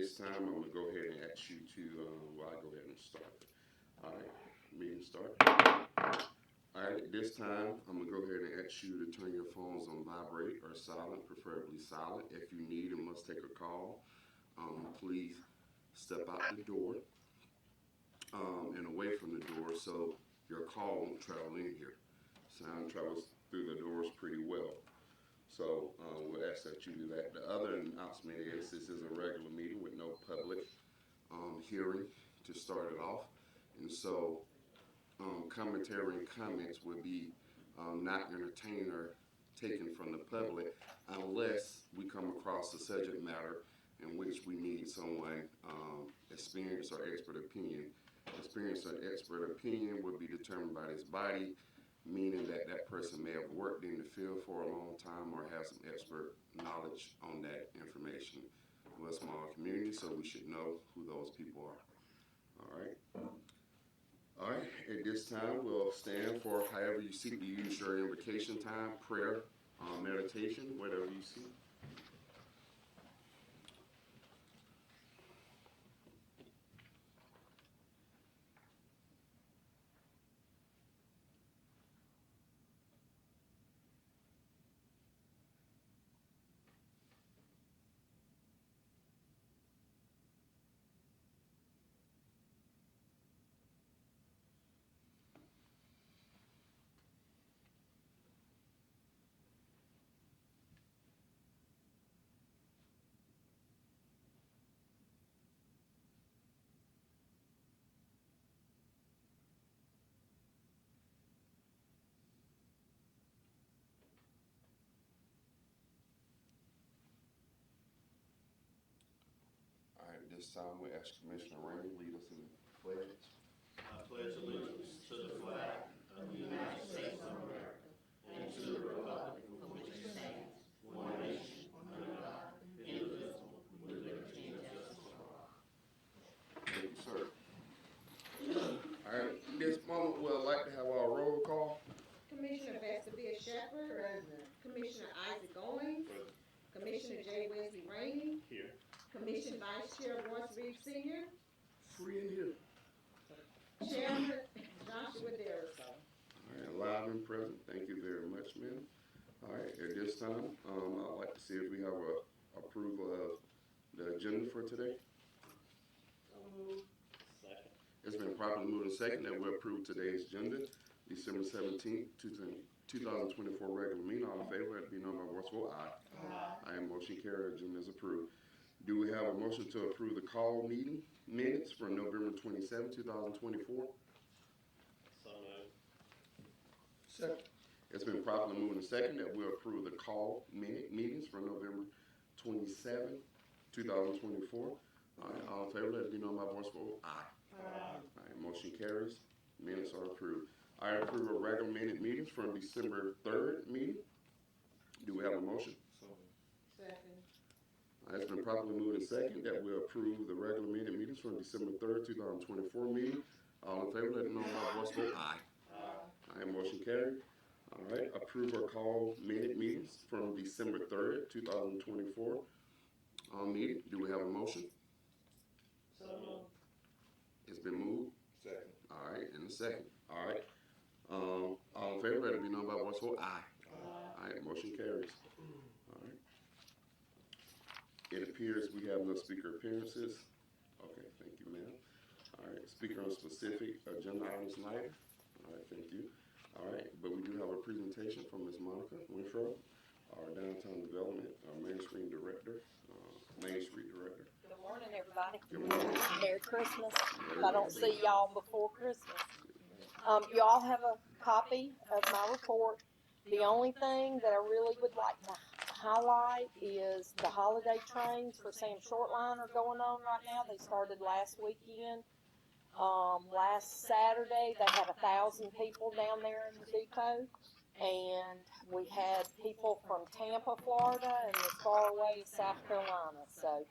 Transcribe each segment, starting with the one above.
this time, I'm going to go ahead and ask you to, I'll go ahead and start. All right, meeting start. All right, at this time, I'm going to go ahead and ask you to turn your phones on vibrate or silent, preferably silent. If you need and must take a call, please step out the door and away from the door so your call won't travel in here. Sound travels through the doors pretty well. So we'll ask that you do that. The other announcement is this is a regular meeting with no public hearing to start it off. And so commentary and comments would be not entertained or taken from the public unless we come across a subject matter in which we need someone experienced or expert opinion. Experience or expert opinion would be determined by this body, meaning that that person may have worked in the field for a long time or has some expert knowledge on that information. We're a small community, so we should know who those people are. All right. All right. At this time, we'll stand for however you seek to use your invocation time, prayer, meditation, whatever you see. All right, this time we ask Commissioner Rainey to lead us in the pledge. I pledge allegiance to the flag of the United States of America and to the republic for which it stands, one nation, under God, indivisible, with liberty and justice for all. Thank you, sir. All right, this moment we'd like to have our roll call. Commissioner Vesta Shepherd. Present. Commissioner Isaac Owens. Present. Commissioner J. Wesley Rainey. Here. Commissioner Vice Chair Royce Reed Sr. Free in here. Chairman Joshua Darrison. All right, live and present. Thank you very much, ma'am. All right, at this time, I'd like to see if we have a approval of the agenda for today. Second. It's been properly moved and second that we approve today's agenda, December 17th, 2024 regular meeting. All in favor, let it be known by voice vote. Aye. Aye. Motion carried. Agenda is approved. Do we have a motion to approve the call meeting minutes from November 27, 2024? So moved. Second. It's been properly moved and second that we approve the call meetings from November 27, 2024. All right, all in favor, let it be known by voice vote. Aye. All right, motion carries. Minutes are approved. I approve of regular minute meetings from December 3rd meeting. Do we have a motion? So moved. Second. It's been properly moved and second that we approve the regular minute meetings from December 3rd, 2024 meeting. All in favor, let it know by voice vote. Aye. Aye. Motion carried. All right, approve or call minute meetings from December 3rd, 2024 meeting. Do we have a motion? So moved. It's been moved. Second. All right, and a second. All right. All in favor, let it be known by voice vote. Aye. Aye. Motion carries. All right. It appears we have no speaker appearances. Okay, thank you, ma'am. All right, speaker on specific agenda items tonight. All right, thank you. All right, but we do have a presentation from Ms. Monica Winfro, our downtown development, Main Street Director. Good morning, everybody. Good morning. Merry Christmas. If I don't see y'all before Christmas. You all have a copy of my report. The only thing that I really would like to highlight is the holiday trains for Sam Shortline are going on right now. They started last weekend. Last Saturday, they had 1,000 people down there in the depot. And we had people from Tampa, Florida, and as far away as South Carolina. So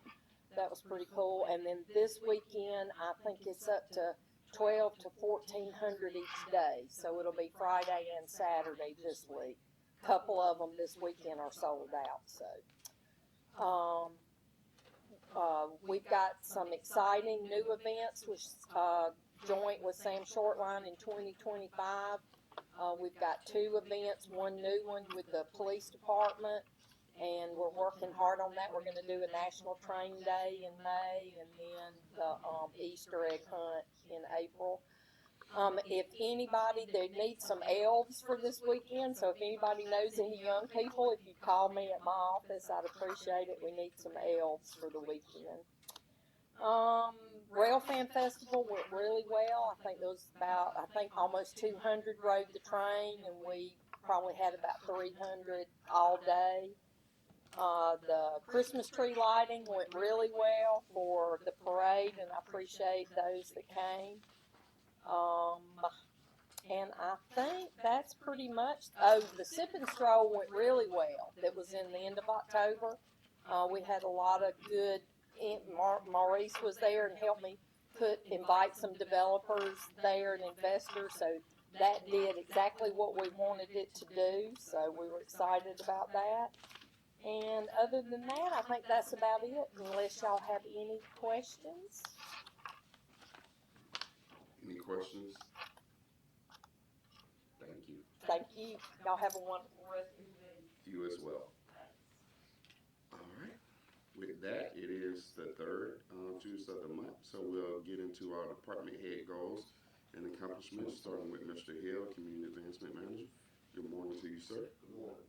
that was pretty cool. And then this weekend, I think it's up to 1,200 to 1,400 each day. So it'll be Friday and Saturday this week. A couple of them this weekend are sold out. So we've got some exciting new events with, joint with Sam Shortline in 2025. We've got 2 events, one new one with the police department, and we're working hard on that. We're gonna do a National Train Day in May, and then the Easter egg hunt in April. If anybody, they need some elves for this weekend, so if anybody knows any young people, if you call me at my office, I'd appreciate it. We need some elves for the weekend. Rail Fan Festival went really well. I think there was almost 200 rode the train, and we probably had about 300 all day. The Christmas tree lighting went really well for the parade, and I appreciate those that came. And I think that's pretty much, the Sip and Stroll went really well. That was in the end of October. We had a lot of good, Maurice was there and helped me invite some developers there and investors, so that did exactly what we wanted it to do, so we were excited about that. And other than that, I think that's about it, unless y'all have any questions. Any questions? Thank you. Thank you. Y'all have a wonderful rest of your day. You as well. All right. With that, it is the third Tuesday of the month, so we'll get into our department head goals and accomplishments, starting with Mr. Hill, Community Advancement Manager. Good morning to you, sir. Good morning.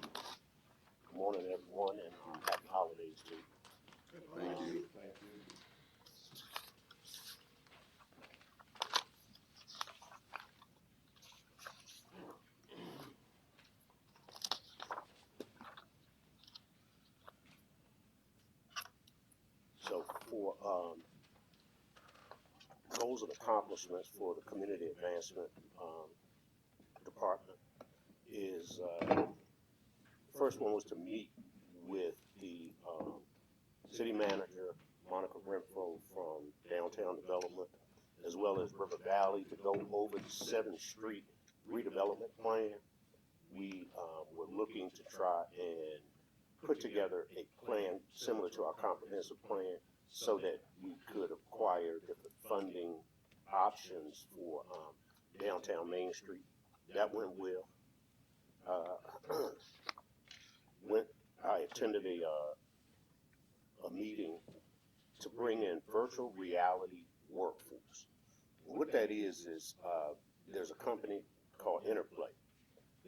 Good morning, everyone, and happy holidays to you. Thank you. Thank you. So for goals and accomplishments for the Community Advancement Department is first one was to meet with the city manager, Monica Renfro, from Downtown Development, as well as River Valley, to go over the 7th Street redevelopment plan. We were looking to try and put together a plan similar to our comprehensive plan so that we could acquire different funding options for downtown Main Street. That went well. I attended a meeting to bring in virtual reality workforce. What that is there's a company called Interplay.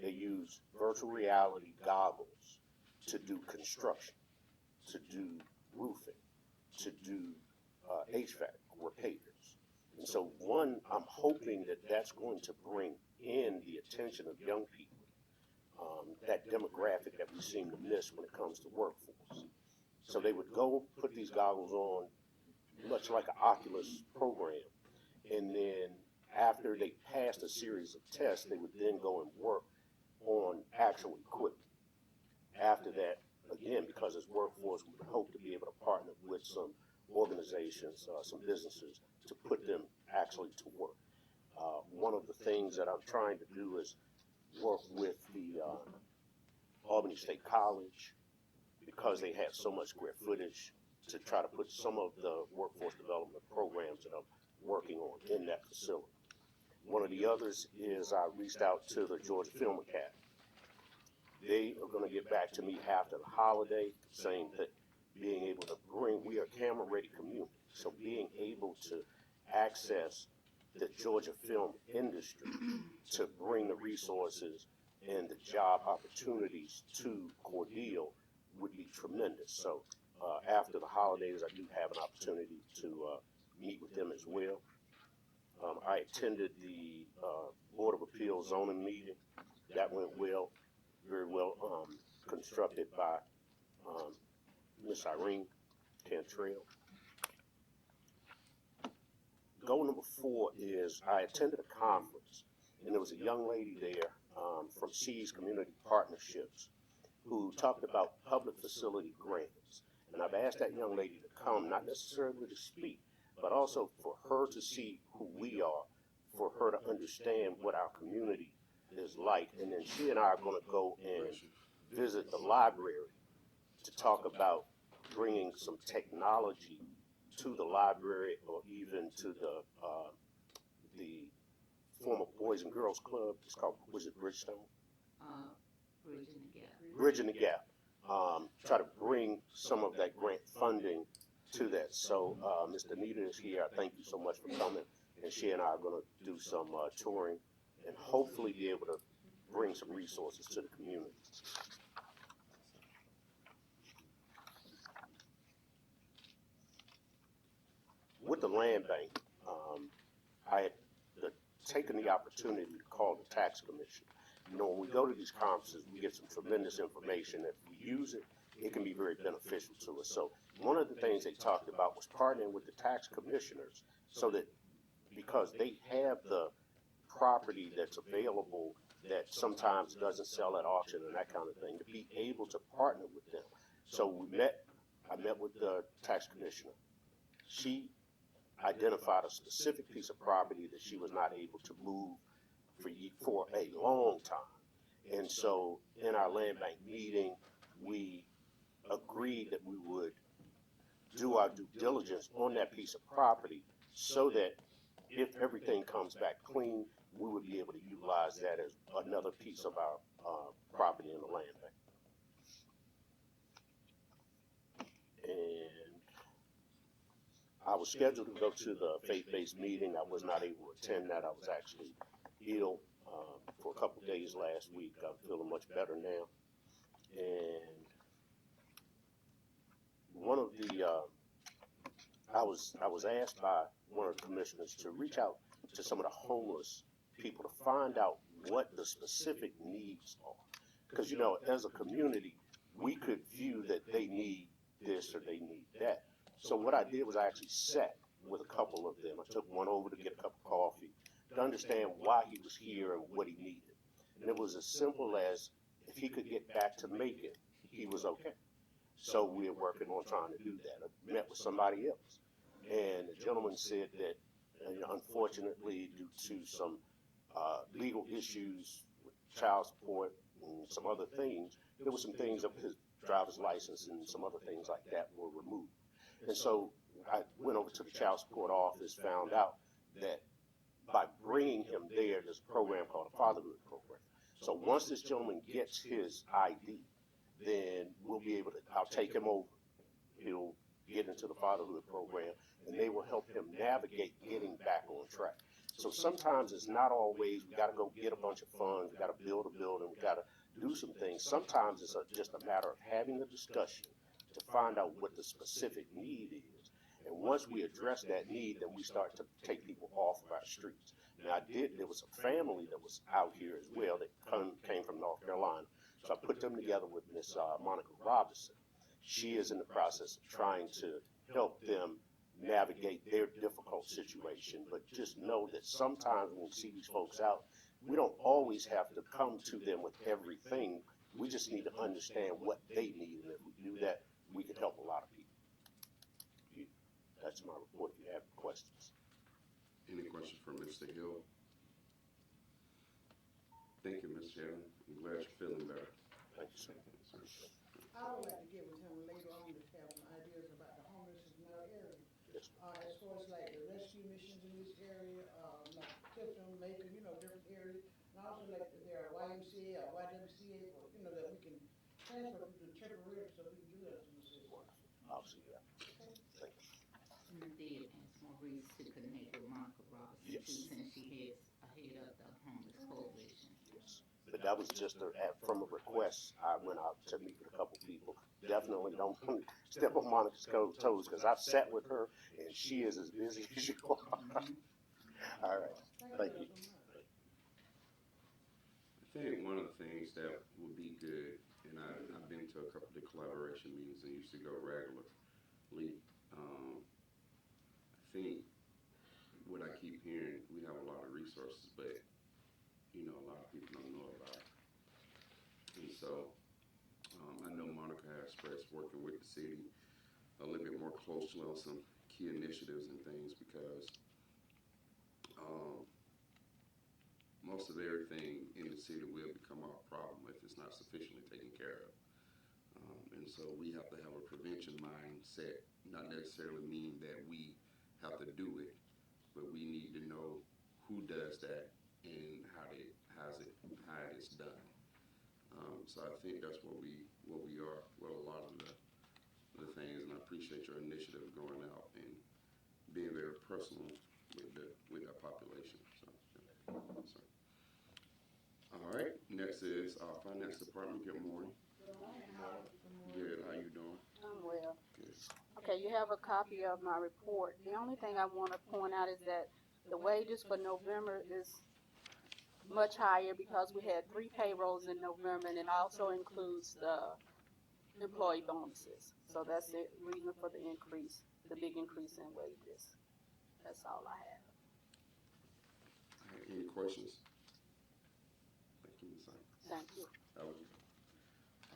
They use virtual reality goggles to do construction, to do roofing, to do HVAC repairs. And so I'm hoping that that's going to bring in the attention of young people, that demographic that we seem to miss when it comes to workforce. So they would go put these goggles on, much like an Oculus program, and then after they passed a series of tests, they would then go and work on actual equipment. After that, again, because it's workforce, we would hope to be able to partner with some organizations, some businesses, to put them actually to work. One of the things that I'm trying to do is work with the Albany State College, because they have so much square footage, to try to put some of the workforce development programs that I'm working on in that facility. One of the others is I reached out to the Georgia Film Academy. They are going to get back to me after the holiday, saying that being able to we are a camera-ready community, so being able to access the Georgia film industry to bring the resources and the job opportunities to Cordele would be tremendous. So after the holidays, I do have an opportunity to meet with them as well. I attended the Board of Appeals zoning meeting. That went well, very well constructed by Miss Irene Cantrell. Goal number 4 is I attended a conference, and there was a young lady there from C's Community Partnerships who talked about public facility grants. And I've asked that young lady to come, not necessarily to speak, but also for her to see who we are, for her to understand what our community is like. And then she and I are going to go and visit the library to talk about bringing some technology to the library or even to the former Boys and Girls Club. It's called, was it Bridgestone? Bridging the Gap. Bridging the Gap. Try to bring some of that grant funding to that. So Ms. Danita is here. I thank you so much for coming. And she and I are going to do some touring and hopefully be able to bring some resources to the community. With the land bank, I had taken the opportunity to call the tax commission. You know, when we go to these conferences, we get some tremendous information. If we use it, it can be very beneficial to us. So one of the things they talked about was partnering with the tax commissioners so that, because they have the property that's available that sometimes doesn't sell at auction and that kind of thing, to be able to partner with them. So I met with the tax commissioner. She identified a specific piece of property that she was not able to move for a long time. And so in our land bank meeting, we agreed that we would do our due diligence on that piece of property so that if everything comes back clean, we would be able to utilize that as another piece of our property in the land bank. And I was scheduled to go to the faith-based meeting. I was not able to attend that. I was actually ill for a couple days last week. I'm feeling much better now. And one of the, I was asked by one of the commissioners to reach out to some of the homeless people to find out what the specific needs are. Because, you know, as a community, we could view that they need this or they need that. So what I did was I actually sat with a couple of them. I took one over to get a cup of coffee to understand why he was here and what he needed. And it was as simple as if he could get back to Macon, he was okay. So we're working on trying to do that. I met with somebody else. And the gentleman said that, unfortunately, due to some legal issues with child support and some other things, there were some things of his driver's license and some other things like that were removed. And so I went over to the child support office, found out that by bringing him there, there's a program called a fatherhood program. So once this gentleman gets his ID, then we'll be able to, I'll take him over. He'll get into the fatherhood program, and they will help him navigate getting back on track. So sometimes it's not always, we gotta go get a bunch of funds, we gotta build a building, we gotta do some things. Sometimes it's just a matter of having a discussion to find out what the specific need is. And once we address that need, then we start to take people off of our streets. Now there was a family that was out here as well that came from North Carolina. So I put them together with Miss Monica Robinson. She is in the process of trying to help them navigate their difficult situation, but just know that sometimes when we see these folks out, we don't always have to come to them with everything. We just need to understand what they need, and if we do that, we can help a lot of people. That's my report if you have questions. Any questions for Mr. Hill? Thank you, Ms. Hill. I'm glad you're feeling better. Thank you, sir. I would like to get with him later on to have some ideas about the homelessness in our area. Yes. As far as like the rescue missions in this area, like Clifton, Macon, different areas. And also like if there are YMCA or YWCA, or, that we can transfer people to temporary so we can do that in the city. I'll see that. Thank you. And I did ask Maurice to connect with Monica Robinson Yes. too, since she head up the homeless coalition. Yes. But that was just from a request. I went out to meet with a couple people. Definitely don't step on Monica's toes because I've sat with her and she is as busy as you are. All right. Thank you. I think one of the things that would be good, and I've been to a couple of the collaboration meetings and used to go regularly. I think what I keep hearing, we have a lot of resources, but a lot of people don't know about it. And so I know Monica has expressed working with the city a little bit more closely on some key initiatives and things because most of everything in the city will become our problem if it's not sufficiently taken care of. And so we have to have a prevention mindset, not necessarily mean that we have to do it, but we need to know who does that and how it is done. So I think that's what we are, what a lot of the things, and I appreciate your initiative going out and being very personal with that population. So, yeah. So, all right, next is our finance department. Good morning. Good. How you doing? I'm well. Good. Okay, you have a copy of my report. The only thing I want to point out is that the wages for November is much higher because we had 3 payrolls in November, and it also includes the employee bonuses. So that's the reason for the increase, the big increase in wages. That's all I have. All right, any questions? Thank you, Ms. Simon. Thank you. That was it.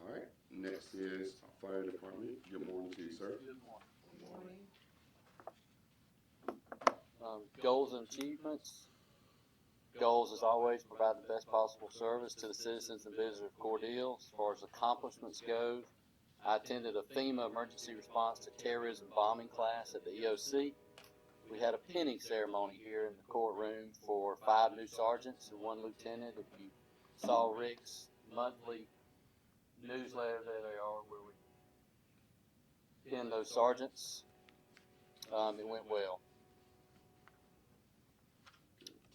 All right, next is our fire department. Good morning to you, sir. Goals and achievements. Goals, as always, provide the best possible service to the citizens and visitors of Cordele. As far as accomplishments go, I attended a FEMA emergency response to terrorism bombing class at the EOC. We had a pinning ceremony here in the courtroom for 5 new sergeants and 1 lieutenant. If you saw Rick's monthly newsletter, there they are, where we pin those sergeants. It went well.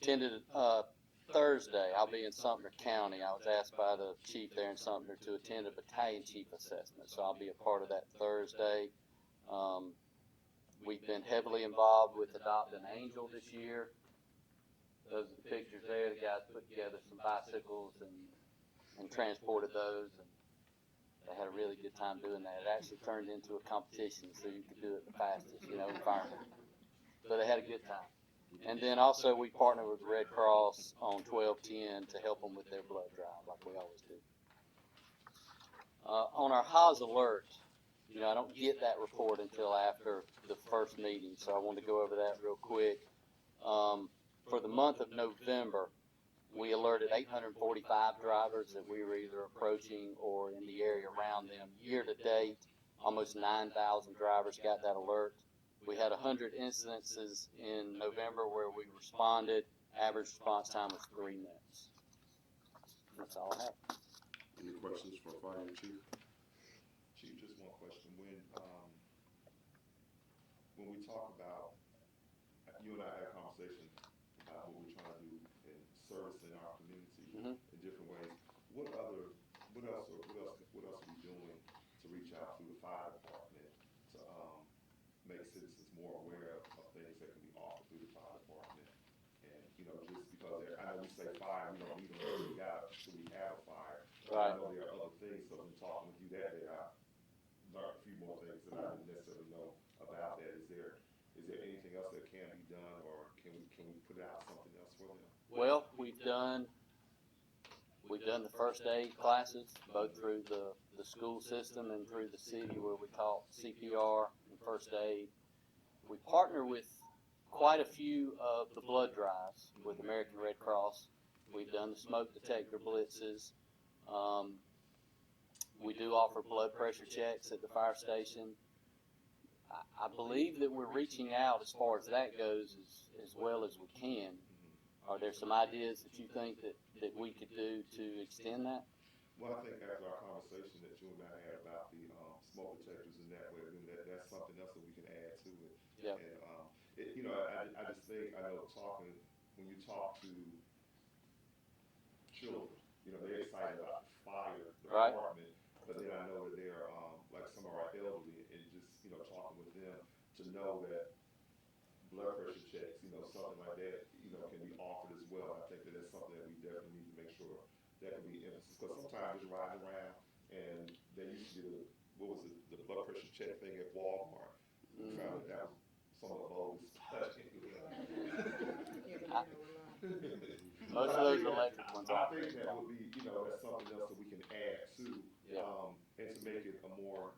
Attended Thursday. I'll be in Sumter County. I was asked by the chief there in Sumter to attend a battalion chief assessment, so I'll be a part of that Thursday. We've been heavily involved with Adopt an Angel this year. Those are the pictures there. The guys put together some bicycles and transported those, and they had a really good time doing that. It actually turned into a competition, so you could do it the fastest, environment. But they had a good time. And then also we partner with the Red Cross on 1210 to help them with their blood drive, like we always do. On our Haas alert, I don't get that report until after the first meeting, so I want to go over that real quick. For the month of November, we alerted 845 drivers that we were either approaching or in the area around them. Year to date, almost 9,000 drivers got that alert. We had 100 incidences in November where we responded. Average response time was 3 minutes. That's all I have. Any questions for fire chief? Chief, just one question. When we talk about, you and I had a conversation about what we're trying to do in servicing our community in different ways. What else are we doing to reach out through the fire department to make citizens more aware of things that can be offered through the fire department? And just because I know we say fire, we don't need them until we have a fire. Right. I know there are other things. So in talking with you that day, I learned a few more things that I didn't necessarily know about that. Is there anything else that can be done, or can we put out something else for them? Well, we've done the first aid classes, both through the school system and through the city, where we taught CPR and first aid. We partner with quite a few of the blood drives with American Red Cross. We've done the smoke detector blitzes. We do offer blood pressure checks at the fire station. I believe that we're reaching out as far as that goes as well as we can. Are there some ideas that you think that we could do to extend that? Well, I think after our conversation that you and I had about the smoke detectors and that way, that's something else that we can add to it. Yeah. And I just think, I know when you talk to children, they're excited about the fire department, but then I know that they're like some of our elderly, and just talking with them to know that blood pressure checks, something like that, can be offered as well. I think that's something that we definitely need to make sure that can be emphasis, because sometimes just riding around, and they used to do the blood pressure check thing at Walmart. We found that was some of the boldest. Most of those electric ones. I think that would be, that's something else that we can add to, and to make it a more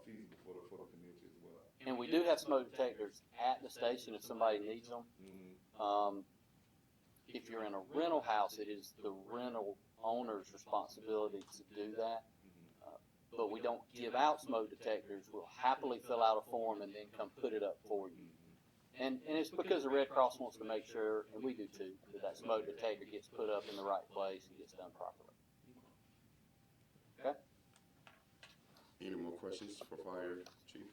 feasible for the community as well. And we do have smoke detectors at the station if somebody needs them. If you're in a rental house, it is the rental owner's responsibility to do that. but we don't give out smoke detectors. We'll happily fill out a form and then come put it up for you. And it's because the Red Cross wants to make sure, and we do too, that that smoke detector gets put up in the right place and gets done properly. Okay? Any more questions for Fire Chief?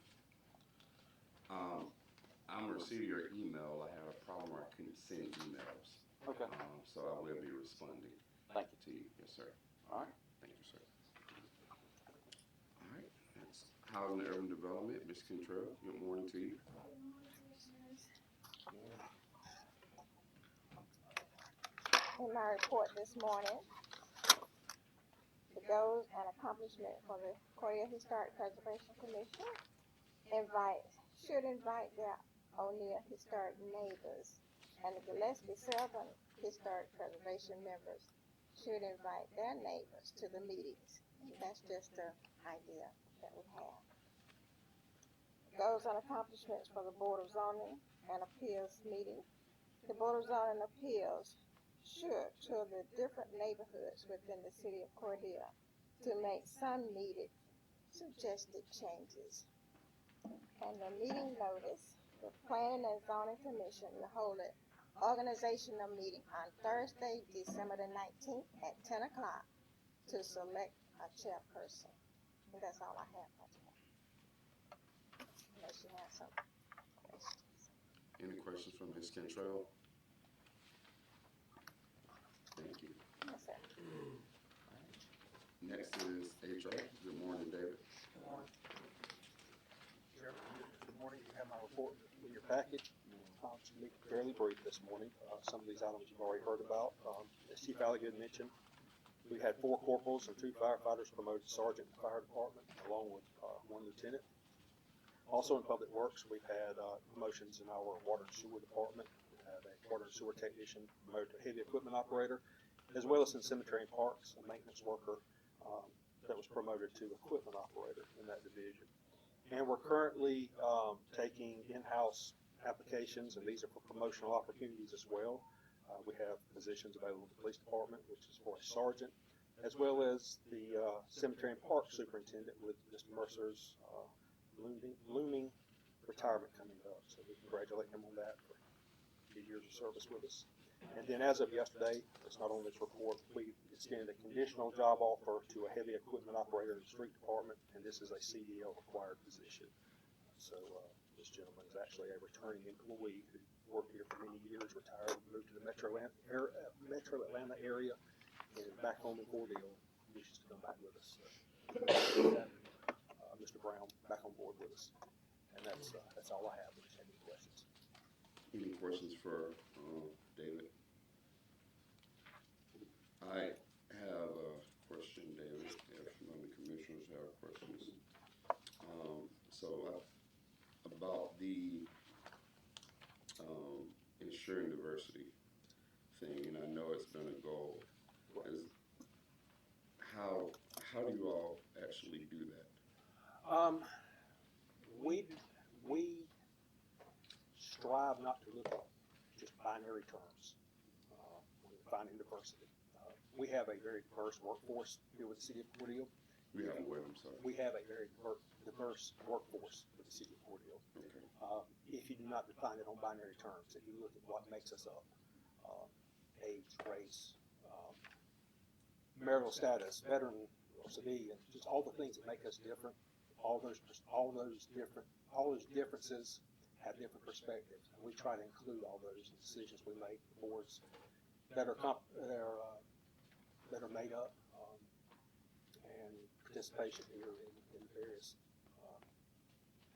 I'm receiving your email. I had a problem where I couldn't send emails. Okay. So I will be responding. Thank you. To you. Yes, sir. All right. Thank you, sir. All right. Next, Housing and Urban Development, Ms. Contrell. Good morning to you. In my report this morning, the goals and accomplishments for the Cordele Historic Preservation Commission should invite their O'Neill historic neighbors, and the Gillespie Southern Historic Preservation members should invite their neighbors to the meetings. And that's just an idea that we have. Goals and accomplishments for the Board of Zoning and Appeals meeting. The Board of Zoning and Appeals should tour the different neighborhoods within the city of Cordele to make some needed suggested changes. And the meeting notice, the Planning and Zoning Commission will hold an organizational meeting on Thursday, December the 19th at 10 o'clock to select a chairperson. And that's all I have for today. Unless you have some questions. Any questions from Ms. Cantrell? Thank you. Yes, sir. Next is HR. Good morning, David. Good morning. Chairman, good morning. You have my report in your package. I'll just make it fairly brief this morning. Some of these items you've already heard about. As Chief Alligood mentioned, we had 4 corporals and 2 firefighters promoted to sergeant in the fire department, along with 1 lieutenant. Also in Public Works, we've had promotions in our water and sewer department. We have a water and sewer technician promoted to heavy equipment operator, as well as in cemetery and parks, a maintenance worker that was promoted to equipment operator in that division. And we're currently taking in-house applications, and these are for promotional opportunities as well. We have positions available in the police department, which is for a sergeant, as well as the cemetery and park superintendent with Mr. Mercer's looming retirement coming up. So we congratulate him on that for a few years of service with us. And then as of yesterday, it's not on this report, we extended a conditional job offer to a heavy equipment operator in the street department, and this is a CDL required position. So this gentleman is actually a returning employee who worked here for many years, retired, moved to the Metro Atlanta area, and back home in Cordele, wishes to come back with us. Mr. Brown back on board with us. And that's all I have. If you have any questions. Any questions for David? I have a question, David, if none of the commissioners have questions. About the ensuring diversity thing, and I know it's been a goal. Is how do you all actually do that? We strive not to look at just binary terms when defining diversity. We have a very diverse workforce here with the city of Cordele. We have what, I'm sorry. We have a very diverse workforce with the city of Cordele. Okay. If you do not define it on binary terms, if you look at what makes us up, age, race, marital status, veteran, or civilian, just all the things that make us different, all those differences have different perspectives. And we try to include all those in decisions we make, boards that are made up, and participation here in various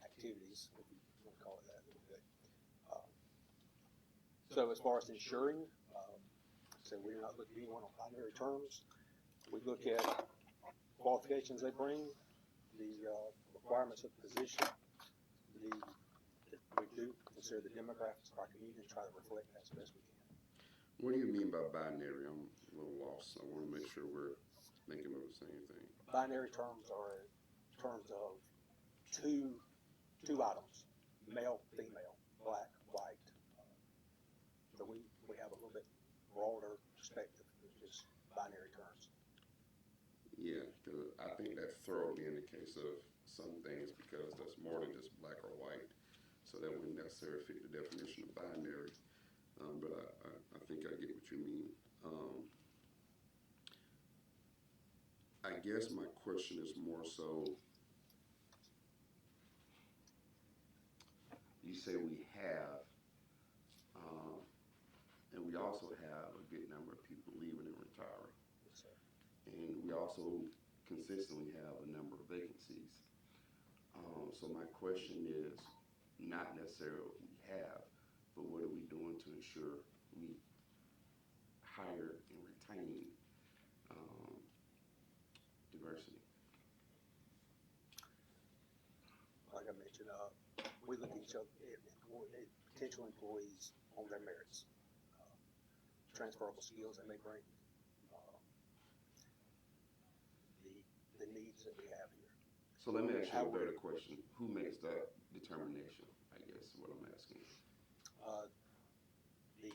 activities, if you want to call it that a little bit. So as far as ensuring, so we're not looking at anyone on binary terms. We look at qualifications they bring, the requirements of the position, we do consider the demographics of our community and try to reflect that as best we can. What do you mean by binary? I'm a little lost. I want to make sure we're thinking of the same thing. Binary terms are terms of two items, male, female, black, white. So we have a little bit broader perspective than just binary terms. Yeah, I think that thoroughly in the case of some things because that's more than just black or white. So that wouldn't necessarily fit the definition of binary. But I think I get what you mean. I guess my question is more so, you say we have, um, and we also have a good number of people leaving and retiring. And we also consistently have a number of vacancies. So my question is not necessarily what we have, but what are we doing to ensure we hire and retain um, diversity? Like I mentioned, we look at each other, at potential employees on their merits, transferable skills that they bring, the needs that we have here. So let me ask you a better question. Who makes that determination, I guess is what I'm asking. The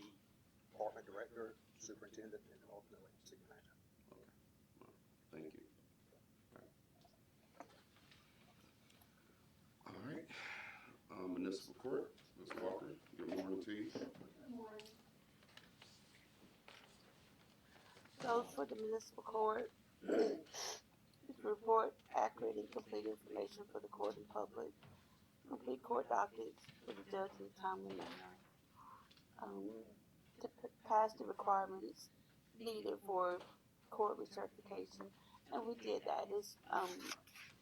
department director, superintendent, and ultimately city manager. Okay. Well, thank you. All right. Municipal Court, Ms. Walker, good morning to you. So for the municipal court, report accurate and complete information for the court and public, complete court dockets for the judge in a timely manner, to pass the requirements needed for court recertification, and we did that. It's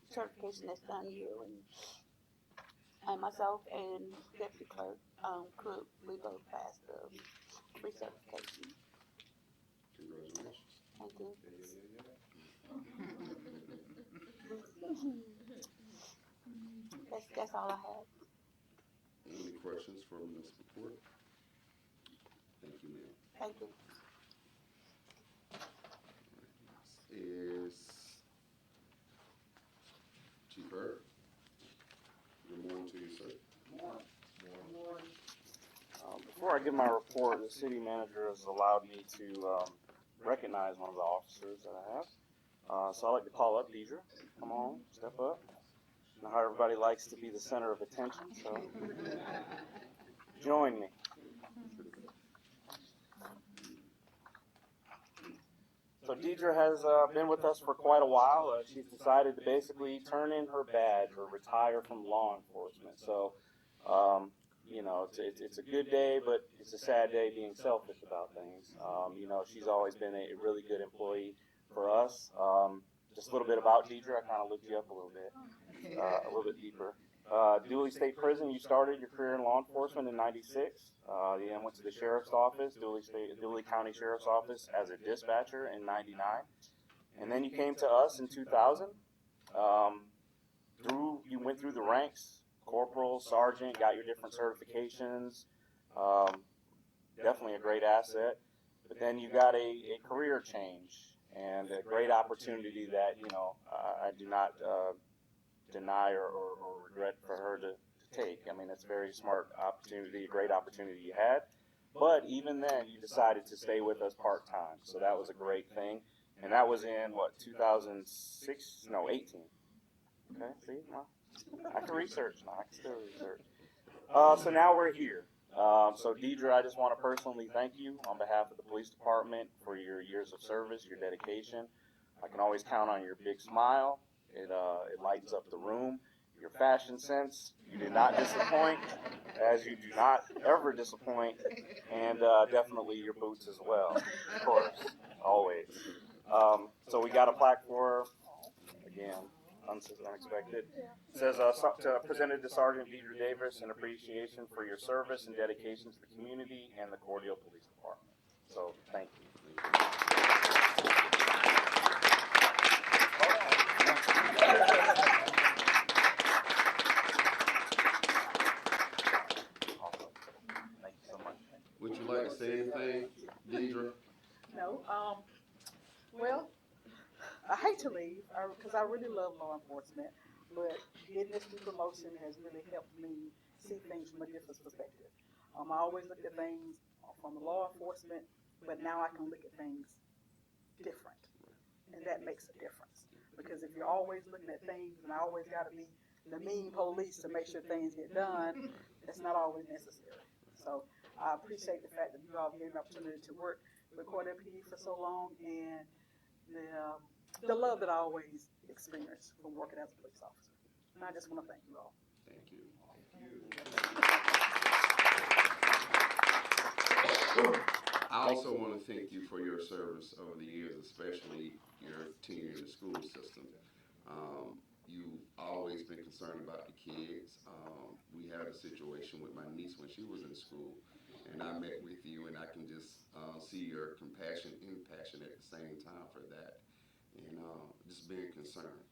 certification that's done yearly. And myself and Deputy Clerk Crook, we both passed the recertification. Congratulations. Thank you. That's all I have. Any questions for Municipal Court? Thank you, ma'am. Thank you. Is Chief Herb? Good morning to you, sir. Before I give my report, the city manager has allowed me to recognize one of the officers that I have. So I'd like to call up Deidre. Come on, step up. I know how everybody likes to be the center of attention, so join me. So Deidre has been with us for quite a while. She's decided to basically turn in her badge or retire from law enforcement. So, you know, it's a good day, but it's a sad day being selfish about things. You know, she's always been a really good employee for us. Just a little bit about Deidre. I kind of looked you up a little bit deeper. Dooley State Prison, you started your career in law enforcement in '96. You then went to the Sheriff's Office, Dooley County Sheriff's Office as a dispatcher in '99. And then you came to us in 2000. You went through the ranks, corporal, sergeant, got your different certifications. Definitely a great asset. But then you got a career change and a great opportunity that, you know, I do not deny or regret for her to take. I mean, it's a very smart opportunity, a great opportunity you had. But even then, you decided to stay with us part-time. So that was a great thing. And that was in, what, 2006? No, 18. Okay, see? No. I can research now. I can still research. So now we're here. So Deidre, I just want to personally thank you on behalf of the police department for your years of service, your dedication. I can always count on your big smile. It lightens up the room. Your fashion sense, you did not disappoint, as you do not ever disappoint, and definitely your boots as well, of course, always. So we got a plaque for her, again, unexpected. It says, presented to Sergeant Deidre Davis in appreciation for your service and dedication to the community and the Cordele Police Department. So, thank you. Thank you so much. Would you like to say anything, Deidre? No, well, I hate to leave, because I really love law enforcement, but getting this new promotion has really helped me see things from a different perspective. I always looked at things from law enforcement, but now I can look at things different, and that makes a difference. because if you're always looking at things and I always got to be the mean police to make sure things get done, it's not always necessary. So I appreciate the fact that you all gave me an opportunity to work with Cordele PD for so long, and the love that I always experience from working as a police officer. And I just want to thank you all. Thank you. I also want to thank you for your service over the years, especially your tenure in the school system. You've always been concerned about the kids. We had a situation with my niece when she was in school, and I met with you, and I can just see your compassion and passion at the same time for that, and just being concerned.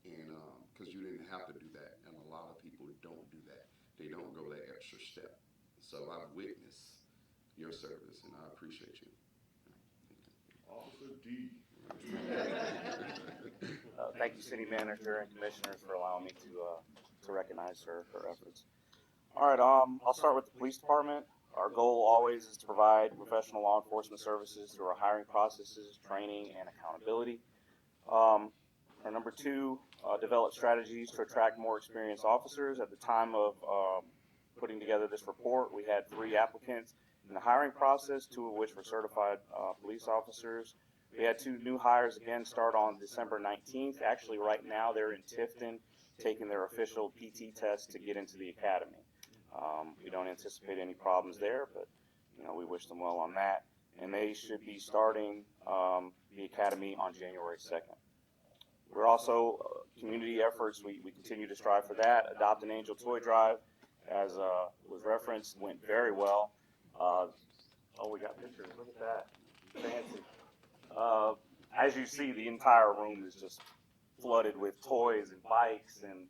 And because you didn't have to do that, and a lot of people don't do that. They don't go that extra step. So I've witnessed your service, and I appreciate you. Officer D. Thank you, City Manager and Commissioners, for allowing me to recognize her efforts. All right, I'll start with the Police Department. Our goal always is to provide professional law enforcement services through our hiring processes, training, and accountability. Our number two, develop strategies to attract more experienced officers. At the time of putting together this report, we had 3 applicants in the hiring process, 2 of which were certified police officers. We had 2 new hires again start on December 19th. Actually, right now they're in Tifton taking their official PT test to get into the academy. We don't anticipate any problems there, but we wish them well on that. And they should be starting the academy on January 2nd. We're also community efforts. We continue to strive for that. Adopt an Angel toy drive, as was referenced, went very well. We got pictures. Look at that, fancy. As you see, the entire room is just flooded with toys and bikes and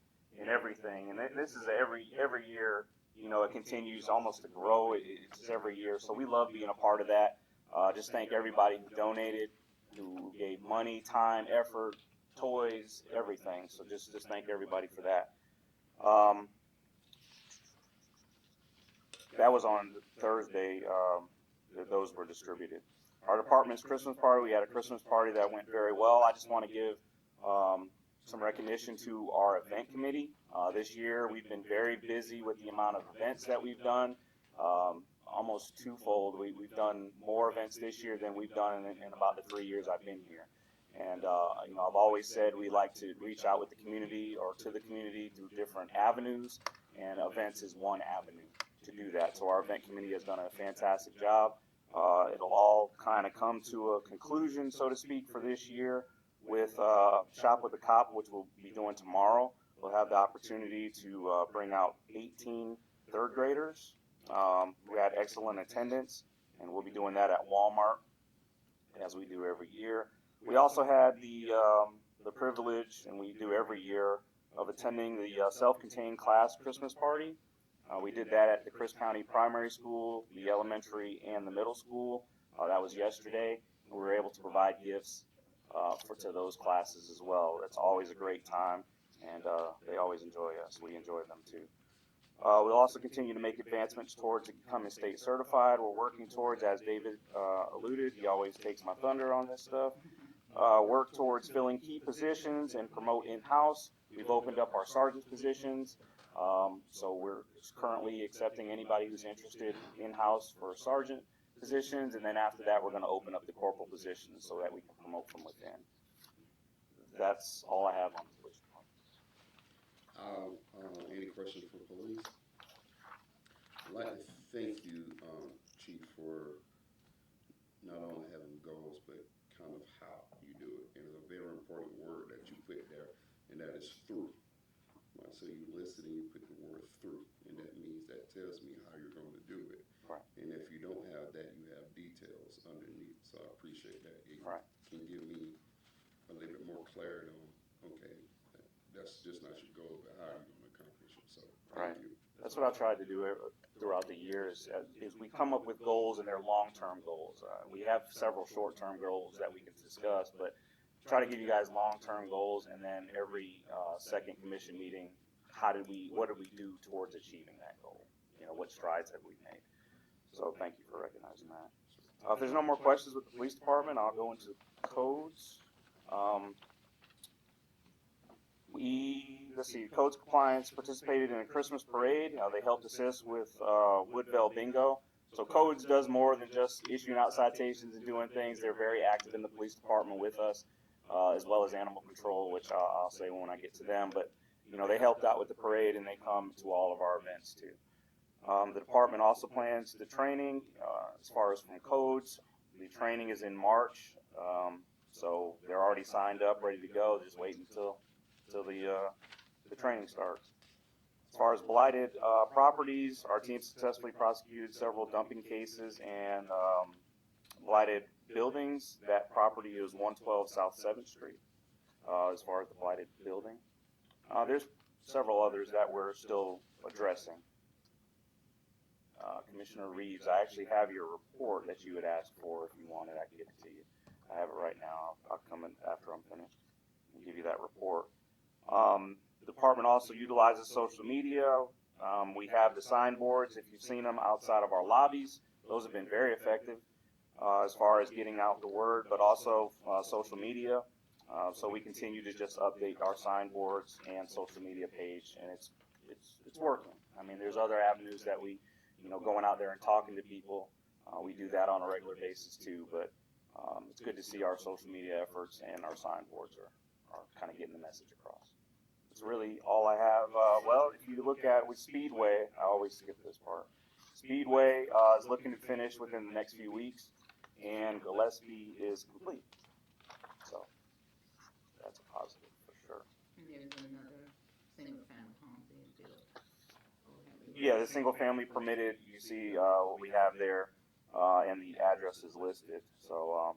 everything. And this is every year. It continues almost to grow. It's every year. So we love being a part of that. Just thank everybody who donated, who gave money, time, effort, toys, everything. So just thank everybody for that. That was on Thursday. Those were distributed. Our department's Christmas party, we had a Christmas party that went very well. I just want to give some recognition to our event committee. This year we've been very busy with the amount of events that we've done, almost twofold. We've done more events this year than we've done in about the 3 years I've been here. And I've always said we like to reach out with the community or to the community through different avenues, and events is one avenue to do that. So our event committee has done a fantastic job. It'll all kind of come to a conclusion, so to speak, for this year with Shop with a Cop, which we'll be doing tomorrow. We'll have the opportunity to bring out 18 third graders. We had excellent attendance, and we'll be doing that at Walmart, as we do every year. We also had the privilege, and we do every year, of attending the self-contained class Christmas party. We did that at the Chris County Primary School, the elementary, and the middle school. That was yesterday. We were able to provide gifts to those classes as well. It's always a great time, and they always enjoy us. We enjoy them too. We'll also continue to make advancements towards becoming state certified. We're working towards, as David alluded, he always takes my thunder on this stuff, work towards filling key positions and promote in-house. We've opened up our sergeant positions. So we're currently accepting anybody who's interested in-house for sergeant positions, and then after that we're going to open up the corporal positions so that we can promote from within. That's all I have on the police department. Any questions for police? I'd like to thank you, Chief, for not only having goals, but kind of how you do it. And it's a very important word that you put there, and that is through. So you listen and you put the word through, and that means that tells me how you're going to do it. Right. And if you don't have that, you have details underneath. So I appreciate that. It Right. can give me a little bit more clarity on, okay, that's just not your goal, but how are you going to accomplish it? So thank you. That's what I've tried to do throughout the years, is we come up with goals, and they're long-term goals. We have several short-term goals that we can discuss, but try to give you guys long-term goals, and then every second commission meeting, what did we do towards achieving that goal? What strides have we made? So thank you for recognizing that. If there's no more questions with the police department, I'll go into codes. Let's see, Codes Compliance participated in a Christmas parade. They helped assist with Woodville Bingo. So Codes does more than just issuing out citations and doing things. They're very active in the police department with us, as well as Animal Control, which I'll say when I get to them. But, they helped out with the parade, and they come to all of our events, too. The department also plans the training as far as from Codes. The training is in March, so they're already signed up, ready to go. Just waiting until the training starts. As far as blighted properties, our team successfully prosecuted several dumping cases and blighted buildings. That property is 112 South 7th Street, as far as the blighted building. There's several others that we're still addressing. Commissioner Reeves, I actually have your report that you had asked for. If you wanted, I can get it to you. I have it right now. I'll come in after I'm finished and give you that report. The department also utilizes social media. We have the signboards, if you've seen them, outside of our lobbies. Those have been very effective as far as getting out the word, but also social media. So we continue to just update our signboards and social media page, and it's working. I mean, there's other avenues that we, going out there and talking to people. We do that on a regular basis too, but it's good to see our social media efforts and our signboards are kind of getting the message across. It's really all I have. Well, if you look at with Speedway, I always skip this part. Speedway is looking to finish within the next few weeks, and Gillespie is complete. So that's a positive for sure. And there's another single-family home being built. Yeah, the single family permitted. You see what we have there, and the address is listed. So,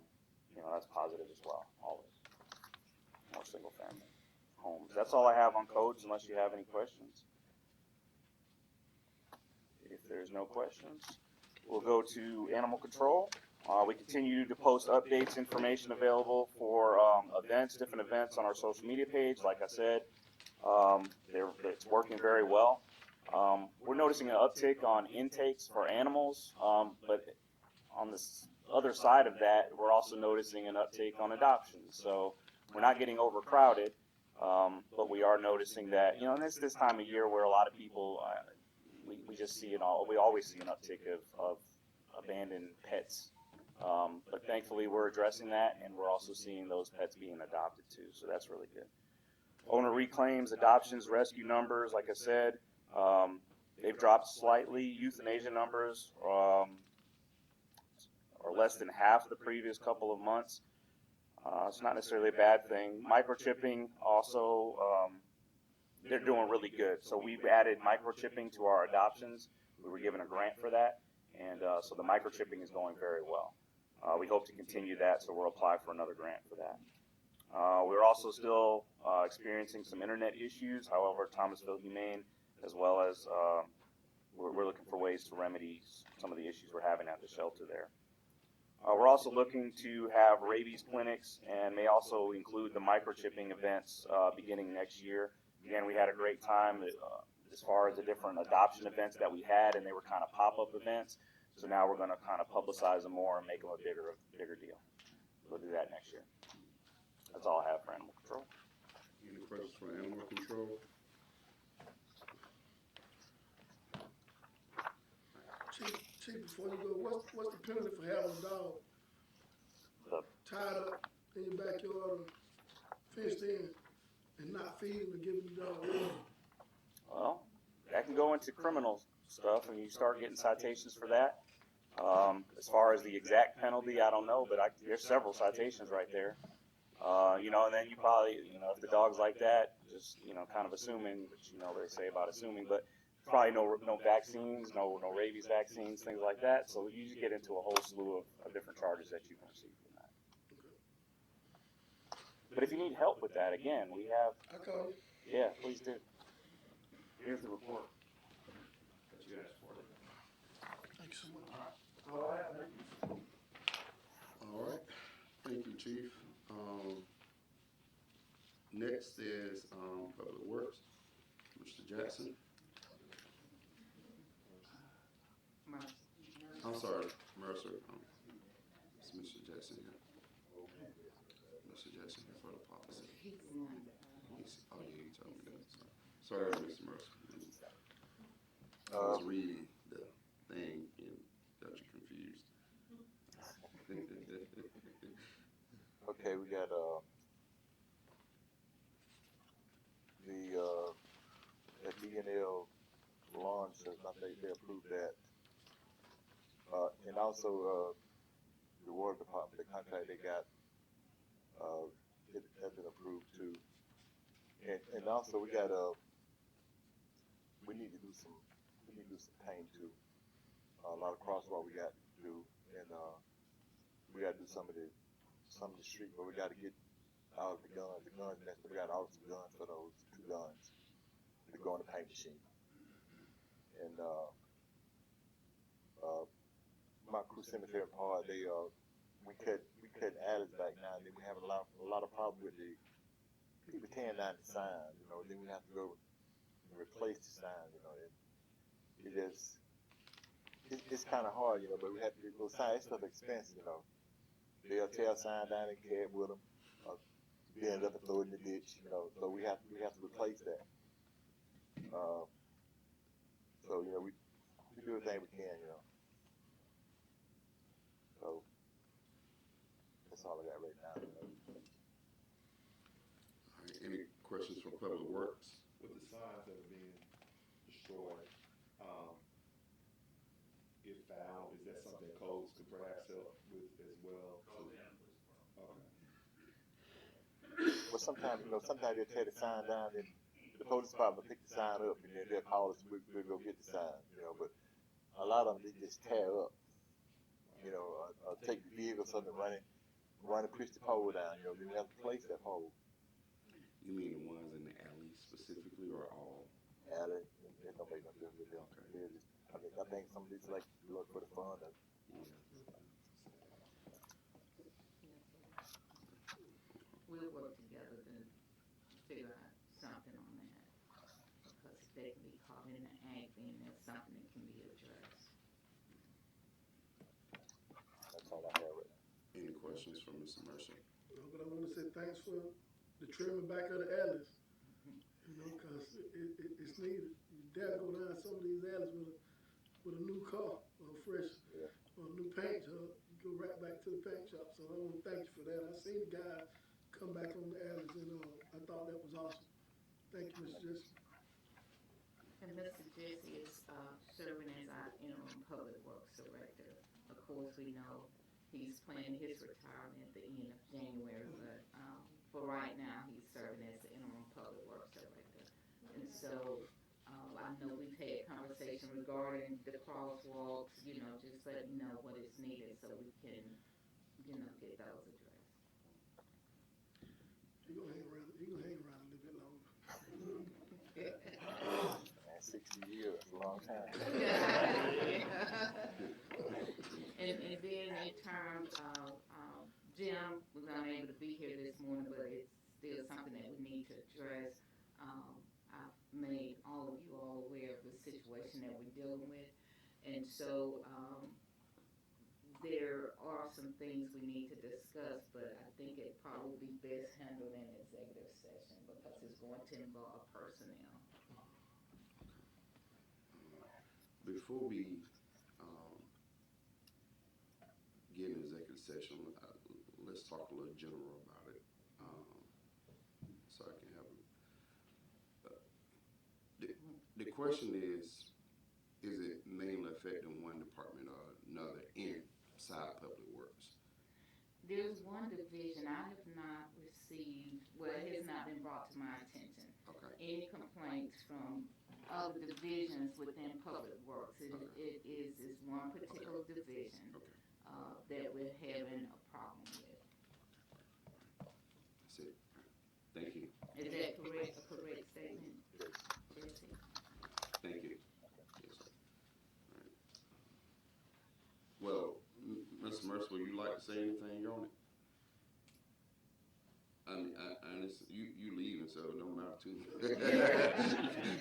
that's positive as well. Always more single family homes. That's all I have on Codes, unless you have any questions. If there's no questions, we'll go to Animal Control. We continue to post updates, information available for events, different events on our social media page. Like I said, it's working very well. We're noticing an uptick on intakes for animals, but on the other side of that, we're also noticing an uptick on adoptions. So we're not getting overcrowded, but we are noticing that, and it's this time of year where a lot of people, we just see we always see an uptick of abandoned pets. But thankfully we're addressing that, and we're also seeing those pets being adopted too, so that's really good. Owner reclaims, adoptions, rescue numbers, like I said, they've dropped slightly. Euthanasia numbers are less than half the previous couple of months. It's not necessarily a bad thing. Microchipping also, they're doing really good. So we've added microchipping to our adoptions. We were given a grant for that, and so the microchipping is going very well. We hope to continue that, so we'll apply for another grant for that. We're also still experiencing some internet issues. However, Thomasville Humane, as well as we're looking for ways to remedy some of the issues we're having at the shelter there. We're also looking to have rabies clinics and may also include the microchipping events beginning next year. Again, we had a great time as far as the different adoption events that we had, and they were kind of pop-up events. So now we're going to kind of publicize them more and make them a bigger deal. We'll do that next year. That's all I have for Animal Control. Any questions for Animal Control? Chief, before you go, what's the penalty for having a dog tied up in your backyard or fenced in and not feeding or giving the dog water? Well, that can go into criminal stuff, and you start getting citations for that. As far as the exact penalty, I don't know, but there's several citations right there. And then you probably, if the dog's like that, just, kind of assuming, which, they say about assuming, but probably no vaccines, no rabies vaccines, things like that. So you just get into a whole slew of different charges that you can receive from that. But if you need help with that, again, we have. I call you. Yeah, please do. Here's the report that you asked for. Thank you so much. All right. Thank you, Chief. Next is Public Works, Mr. Jackson. I'm sorry, Mercer. It's Mr. Jackson here. Mr. Jackson here for the policy. Oh yeah, you told me that. Sorry, Mr. Mercer. I was reading the thing and got you confused. Okay, we got the DNL launch. I think they approved that, and also the water department, the contract they got, it has been approved too. And also we got we need to do some paint too. A lot of crosswalk we got to do, and we got to do some of the street, but we got to get out of the guns. The guns, we got all some guns for those 2 guns to go in the paint machine. And my crew cemetery part, they we cut alleys back now, and then we have a lot of problem with the people tearing down the signs. You know, then we have to go and replace the signs. You know, it just it's kind of hard. You know, but we have to do those signs. It's stuff expensive. You know, they'll tear a sign down and carry it with them, bend it up and throw it in the ditch. You know, so we have to replace that. So you know, we do everything we can. You know, so that's all I got right now. You know. All right, any questions for Public Works? With the signs that are being destroyed, if found, is that something codes could perhaps help with as well? Okay. Well, sometimes they tear the sign down, and the police department will pick the sign up, and then they'll call us, and we'll go get the sign. You know, but a lot of them they just tear up. You know, take the vehicle or something, run and push the pole down. You know, then we have to place that pole. You mean the ones in the alley specifically, or all? Alley, it don't make no difference with them. Okay. I think some of these like do it for the fun. Yeah. We'll work together to figure out something on that, because if they can be caught in the act, then that's something that can be addressed. That's all I have right now. Any questions for Mr. Mercer? But I want to say thanks for the trimming back of the alleys. You know, because it's needed. You dare go down some of these alleys with a new car or a fresh or a new paint job. You go right back to the paint shop. So I want to thank you for that. I seen the guys come back on the alleys, and I thought that was awesome. Thank you, Mr. Jesse. And Mr. Jesse is serving as our interim public works director. Of course, we know he's planning his retirement at the end of January, but for right now, he's serving as the interim public works director. And so I know we've had conversation regarding the crosswalks, you know, just letting you know what is needed so we can, you know, get those addressed. He gonna hang around a little bit longer. 60 years, a long time. And then in terms of Jim was unable to be here this morning, but it's still something that we need to address. I've made all of you all aware of the situation that we're dealing with, and so there are some things we need to discuss, but I think it probably be best handled in executive session because it's going to involve personnel. Before we get in executive session, let's talk a little general about it, so I can have the question is it mainly affecting one department or another inside Public Works? There's one division I have not received, well, it has not been brought to my attention. Okay. Any complaints from other divisions within Public Works. It is one particular division that we're having a problem with. That's it. Thank you. Is that correct? A correct statement, Jesse? Thank you. Yes, sir. All right. Well, Mr. Mercer, would you like to say anything on it? I mean, you leaving, so it don't matter to me.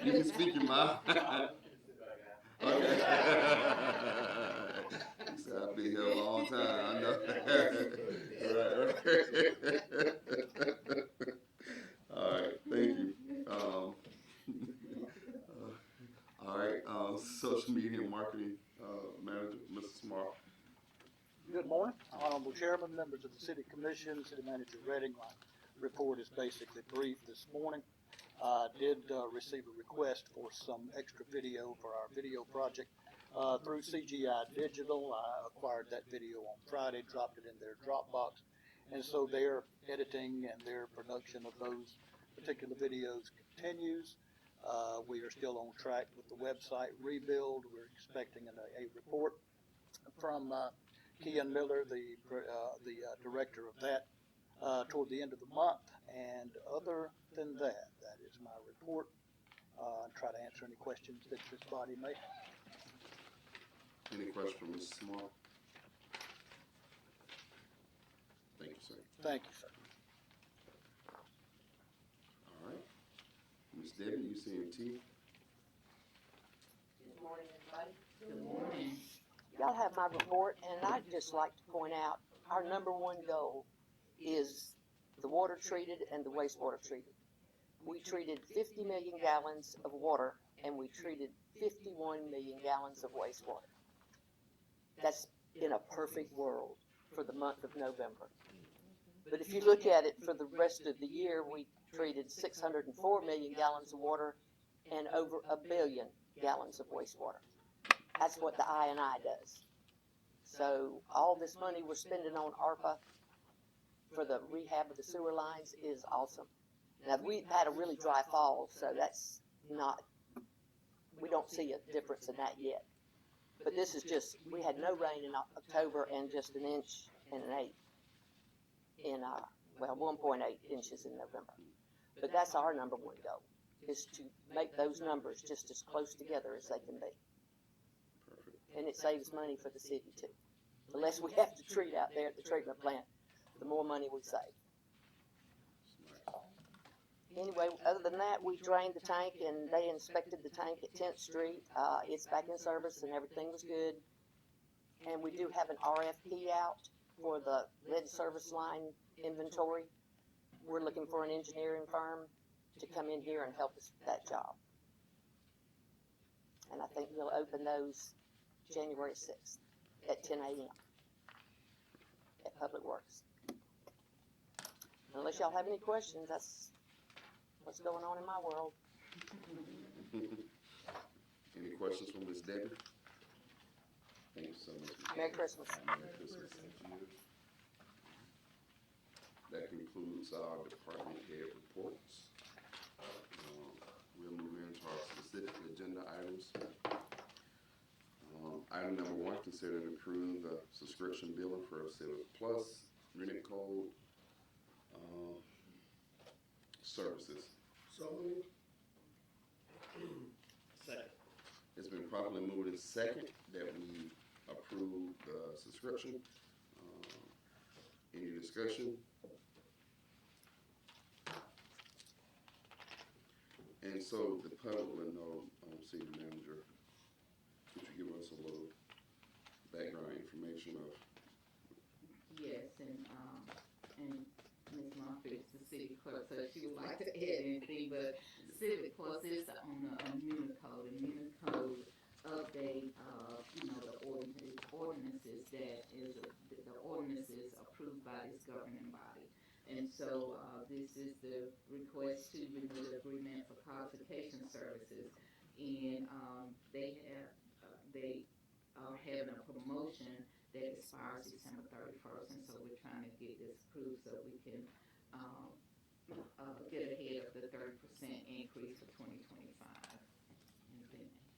You can speak your mind. Okay. So I've been here a long time, I know. Right. All right, thank you. Marketing Manager, Mr. Smart. Good morning, Honorable Chairman, members of the City Commission, City Manager Redding. My report is basically brief this morning. Did receive a request for some extra video for our video project through CGI Digital. I acquired that video on Friday, dropped it in their Dropbox, and so their editing and their production of those particular videos continues. We are still on track with the website rebuild. We're expecting a report from Kian Miller, the director of that, toward the end of the month. And other than that, that is my report. Try to answer any questions that this body may have. Any questions from Mr. Smart? Thank you, sir. Thank you, sir. All right. Ms. Debbie, UCMT. Good morning, everybody. Good morning. Y'all have my report, and I'd just like to point out our number one goal is the water treated and the wastewater treated. We treated 50 million gallons of water, and we treated 51 million gallons of wastewater. That's in a perfect world for the month of November. But if you look at it for the rest of the year, we treated 604 million gallons of water and over 1 billion gallons of wastewater. That's what the I&I does. So all this money we're spending on ARPA for the rehab of the sewer lines is awesome. Now, we've had a really dry fall, so that's not, we don't see a difference in that yet. But this is just, we had no rain in October and just 1 inch and 1/8 in, 1.8 inches in November. But that's our number one goal, is to make those numbers just as close together as they can be. Perfect. And it saves money for the city too. The less we have to treat out there at the treatment plant, the more money we save. Anyway, other than that, we drained the tank and they inspected the tank at 10th Street. It's back in service and everything was good. And we do have an RFP out for the lead service line inventory. We're looking for an engineering firm to come in here and help us with that job. And I think we'll open those January 6th at 10 a.m. at Public Works. Unless y'all have any questions, that's what's going on in my world. Any questions from Ms. Debbie? Thank you so much. Merry Christmas. Merry Christmas. Thank you. That concludes our department head reports. We'll move into our specific agenda items. Item number 1, consider and approve the subscription billing for Civic Plus unit code services. So moved. Second. It's been properly moved in second that we approve the subscription. Any discussion? And so the public will know, City Manager, could you give us a little background information of? Yes, and Ms. Murphy is the city clerk, so she would like to add anything, but Civic Plus is on a Unicode, and Unicode update, the ordinances that is, the ordinances approved by this governing body. And so, this is the request to renew the agreement for codification services, and, they are having a promotion that expires December 31st, and so we're trying to get this approved so we can, get ahead of the 30% increase for 2025.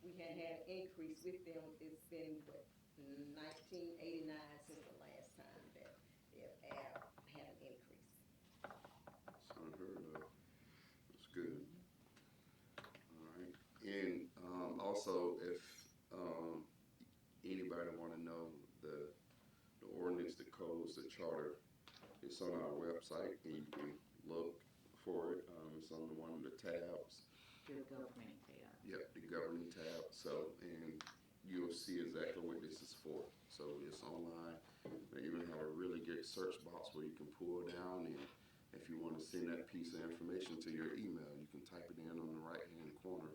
We had an increase with them. It's been, 1989 since the last time that they've had an increase. It's unheard of. That's good. All right. And also, if anybody want to know the ordinance, the codes, the charter, it's on our website, and you can look for it. It's on one of the tabs. The governing tab. Yep, the governing tab. So, and you'll see exactly what this is for. So it's online. They even have a really good search box where you can pull down, and if you want to send that piece of information to your email, you can type it in on the right-hand corner,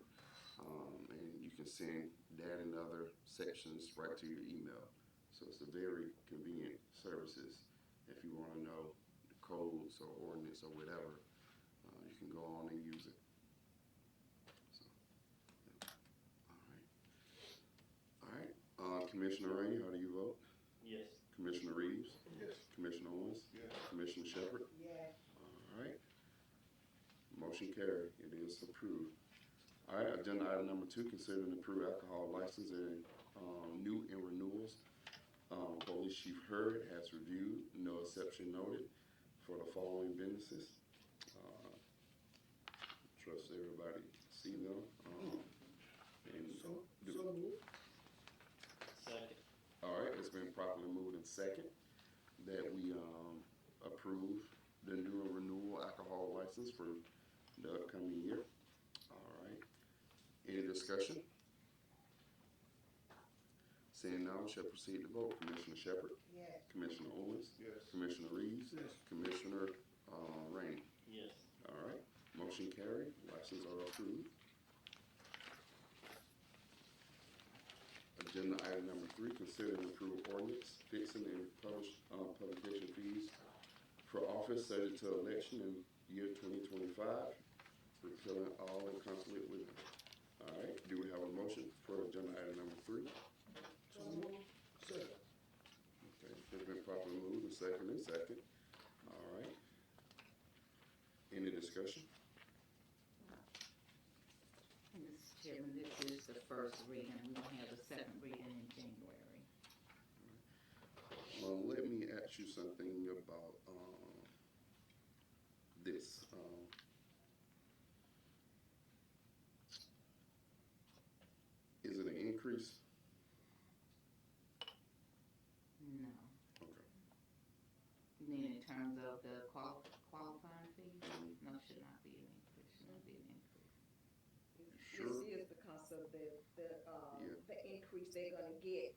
and you can send that and other sections right to your email. So it's a very convenient services. If you want to know the codes or ordinance or whatever, you can go on and use it. So, yeah. All right. Commissioner Rainey, how do you vote? Yes. Commissioner Reeves? Yes. Commissioner Owens? Yes. Commissioner Shepard? Yes. All right. Motion carried. It is approved. All right. Agenda item number 2, consider and approve alcohol license and new and renewals. Police Chief Hurd has reviewed, no exception noted, for the following businesses. Trust everybody see them. And So moved. Second. all right, it's been properly moved in second that we approve the new and renewal alcohol license for the upcoming year. All right. Any discussion? Seeing none, we shall proceed to vote. Commissioner Shepard? Yes. Commissioner Owens? Yes. Commissioner Reeves? Yes. Commissioner Rainey? Yes. All right. Motion carried. Licenses are approved. Agenda item number 3, consider and approve ordinance fixing and publication fees for office subject to election in year 2025, repealing all in conflict with. All right. Do we have a motion for agenda item number 3? So moved. Second. Okay. It's been properly moved and second. All right. Any discussion? Mr. Chairman, this is the first reading. We will have a second reading in January. Let me ask you something about this. Is it an increase? No. Okay. You mean in terms of the qualifying fee? No, should not be an increase. Should not be an increase. Sure. This is because of Yeah. the increase they're gonna get,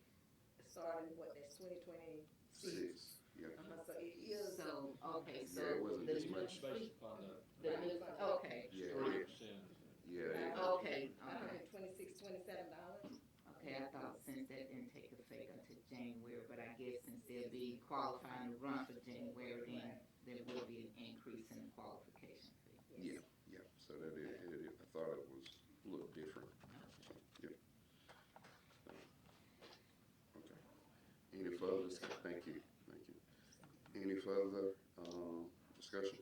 starting, that's 2026. 6. Yeah. So it is. So, okay, so. Yeah, it wasn't the this new much. fee- upon The new, okay, Yeah. Yeah. okay. $126, $27. Okay, I thought since that didn't take effect until January, but I guess since they'll be qualifying to run for January, then there will be an increase in the qualification fee. Yeah. So that it I thought it was a little different. So, yeah. Okay. Any further? Thank you. Any further discussion?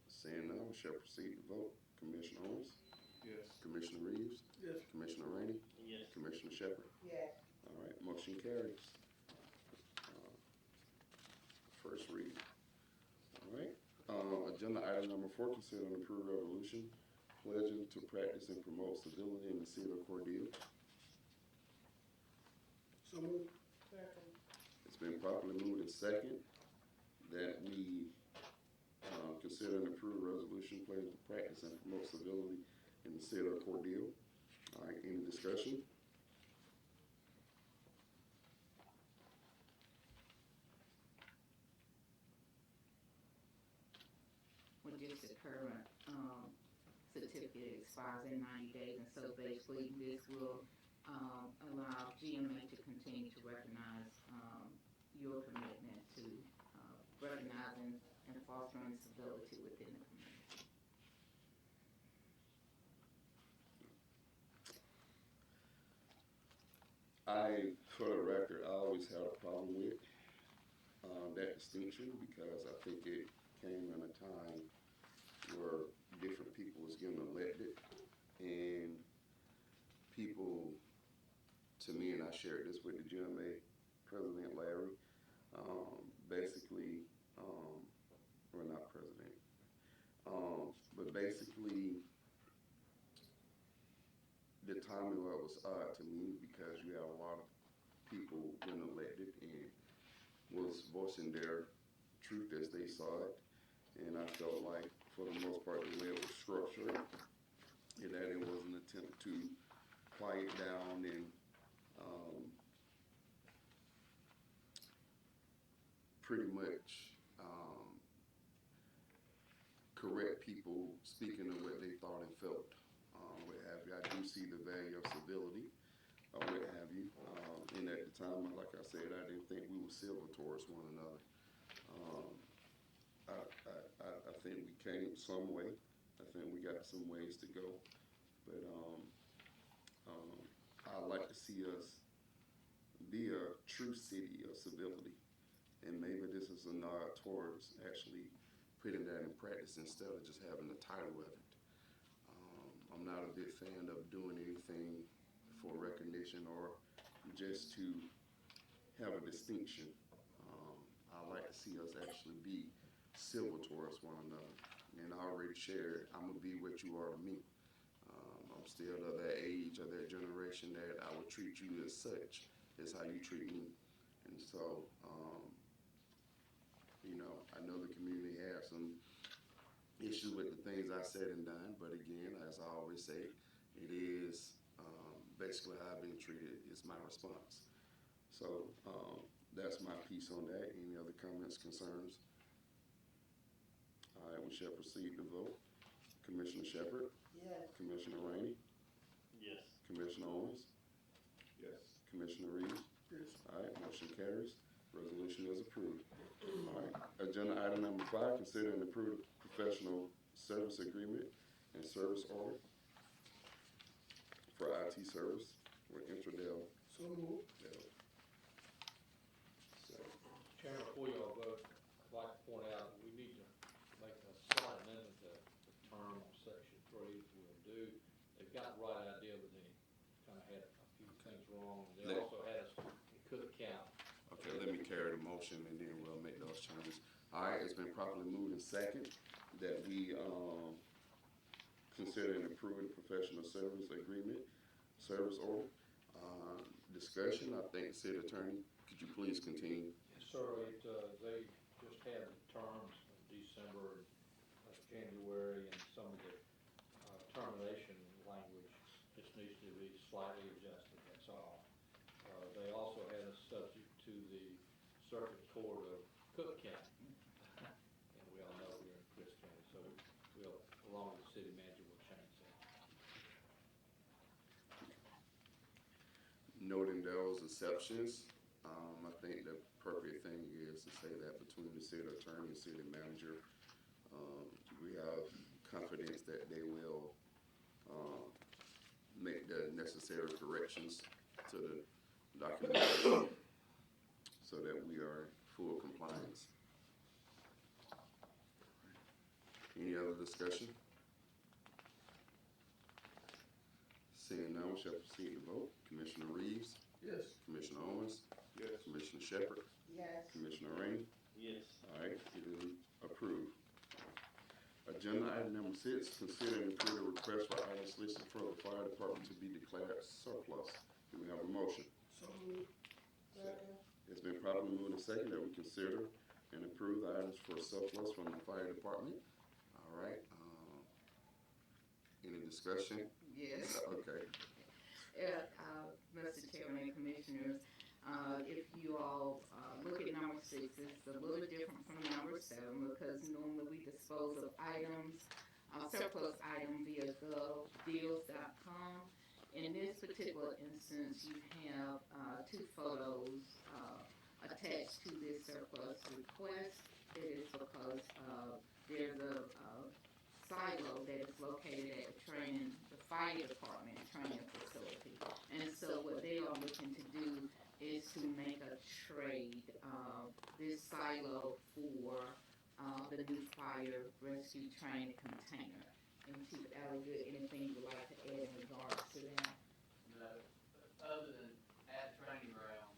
Seeing none, we shall proceed to vote. Commissioner Owens? Yes. Commissioner Reeves? Yes. Commissioner Rainey? Yes. Commissioner Shepard? Yes. All right, motion carries. First reading. All right. Agenda item number 4, consider and approve resolution pledging to practice and promote civility in the city of Cordele. So moved. Second. It's been properly moved and second that we consider and approve resolution pledging to practice and promote civility in the city of Cordele. All right, any discussion? Well, just the current, certificate expires in 90 days, and so basically this will, allow GMA to continue to recognize, your commitment to, recognizing and fostering civility within the community. For the record, I always had a problem with that distinction because I think it came in a time where different people was getting elected and people, to me, and I shared this with the GMA President Larry, basically, or not President, but basically the timing of it was odd to me because you had a lot of people getting elected and was voicing their truth as they saw it. And I felt like, for the most part, the way it was structured, and that it was an attempt to quiet down and pretty much correct people speaking of what they thought and felt. What have you. I do see the value of civility said, I didn't think we were civil towards one another. I think we came some way. I think we got some ways to go. But I'd like to see us be a true city of civility. And maybe this is a nod towards actually putting that in practice instead of just having the title of it. I'm not a big fan of doing anything for recognition or just to have a distinction. I like to see us actually be civil towards one another. And I already shared, I'm gonna be what you are to me. I'm still of that age, of that generation that I would treat you as such, as how you treat me. And so, I know the community has some issues with the things I said and done, but again, as I always say, it is basically how I've been treated is my response. So that's my piece on that. Any other comments, concerns? All right, we shall proceed to vote. Commissioner Shepherd? Yes. Commissioner Rainey? Yes. Commissioner Owens? Yes. Commissioner Reeves? Yes. All right, motion carries. Resolution is approved. All right, agenda item number 5, consider and approve professional service agreement and service order for IT service with Intradel. So moved. Chairman, before y'all vote, I'd like to point out that we need to make a slight amendment to the term on section 3 if we'll do. They've got the right idea, but they kind of had a few things wrong. They also had us in Cook County. Okay, let me carry the motion and then we'll make those changes. All right, it's been properly moved and second that we consider and approve the professional service agreement, service order. Discussion, I think, City Attorney, could you please continue? Yes, sir. They just had the terms of December, January, and some of the termination language just needs to be slightly adjusted, that's all. They also had us subject to the Circuit Court of Cook County. And we all know we're in Chris County, so we'll, along with the city manager, will change that. Noting those exceptions, I think the appropriate thing is to say that between the city attorney and city manager, we have confidence that they will make the necessary corrections to the documentation so that we are in full compliance. Any other discussion? Seeing none, we shall proceed to vote. Commissioner Reeves? Yes. Commissioner Owens? Yes. Commissioner Shepherd? Yes. Commissioner Rainey? Yes. All right, it is approved. Agenda item number 6, consider and approve the request for items listed for the fire department to be declared surplus. Do we have a motion? So moved. Second. It's been properly moved and second that we consider and approve the items for surplus from the fire department. All right, any discussion? Yes. Okay. Mr. Chairman and Commissioners, if you all look at number 6, it's a little bit different from number 7 because normally we dispose of items, surplus item via govdeals.com. In this particular instance, you have 2 photos attached to this surplus request. It is because there's a silo that is located at the fire department training facility. And so what they are looking to do is to make a trade this silo for the new fire rescue training container. And Chief Alligood, anything you'd like to add in regards to that? No, other than at training ground,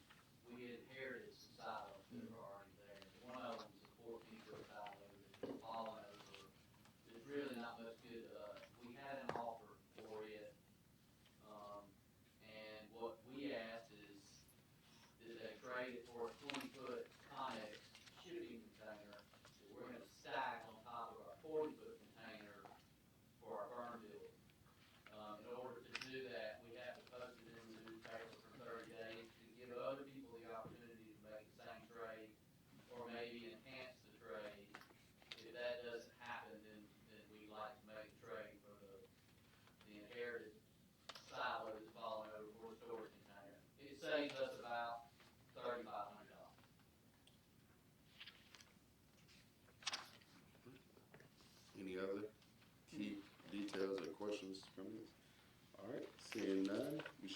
we inherited some silos that were already there. One of them was a 14-foot silo that's fallen over. It's really not much good to us. We had an offer for it, and what we asked is they trade it for a 20-foot Connex shipping container that we're going to stack on top of our 40-foot container for our burn building. In order to do that, we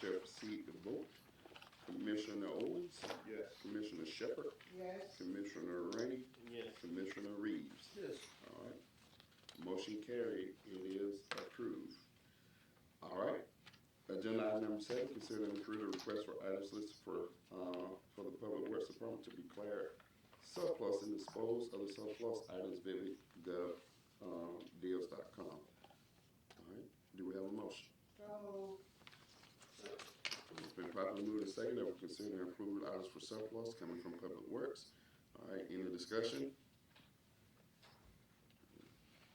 shall proceed to vote. Commissioner Owens, Yes. Commissioner Shepherd, Yes. Commissioner Rainey, Yes. Commissioner Reeves. Yes. All right. Motion carried. It is approved. All right. Agenda item number 7, consider and approve the request for items listed for the Public Works Department to be declared surplus and dispose of the surplus items via deals.com. All right. Do we have a motion? So moved. It's been properly moved and seconded that we consider and approve items for surplus coming from Public Works. All right. Any discussion?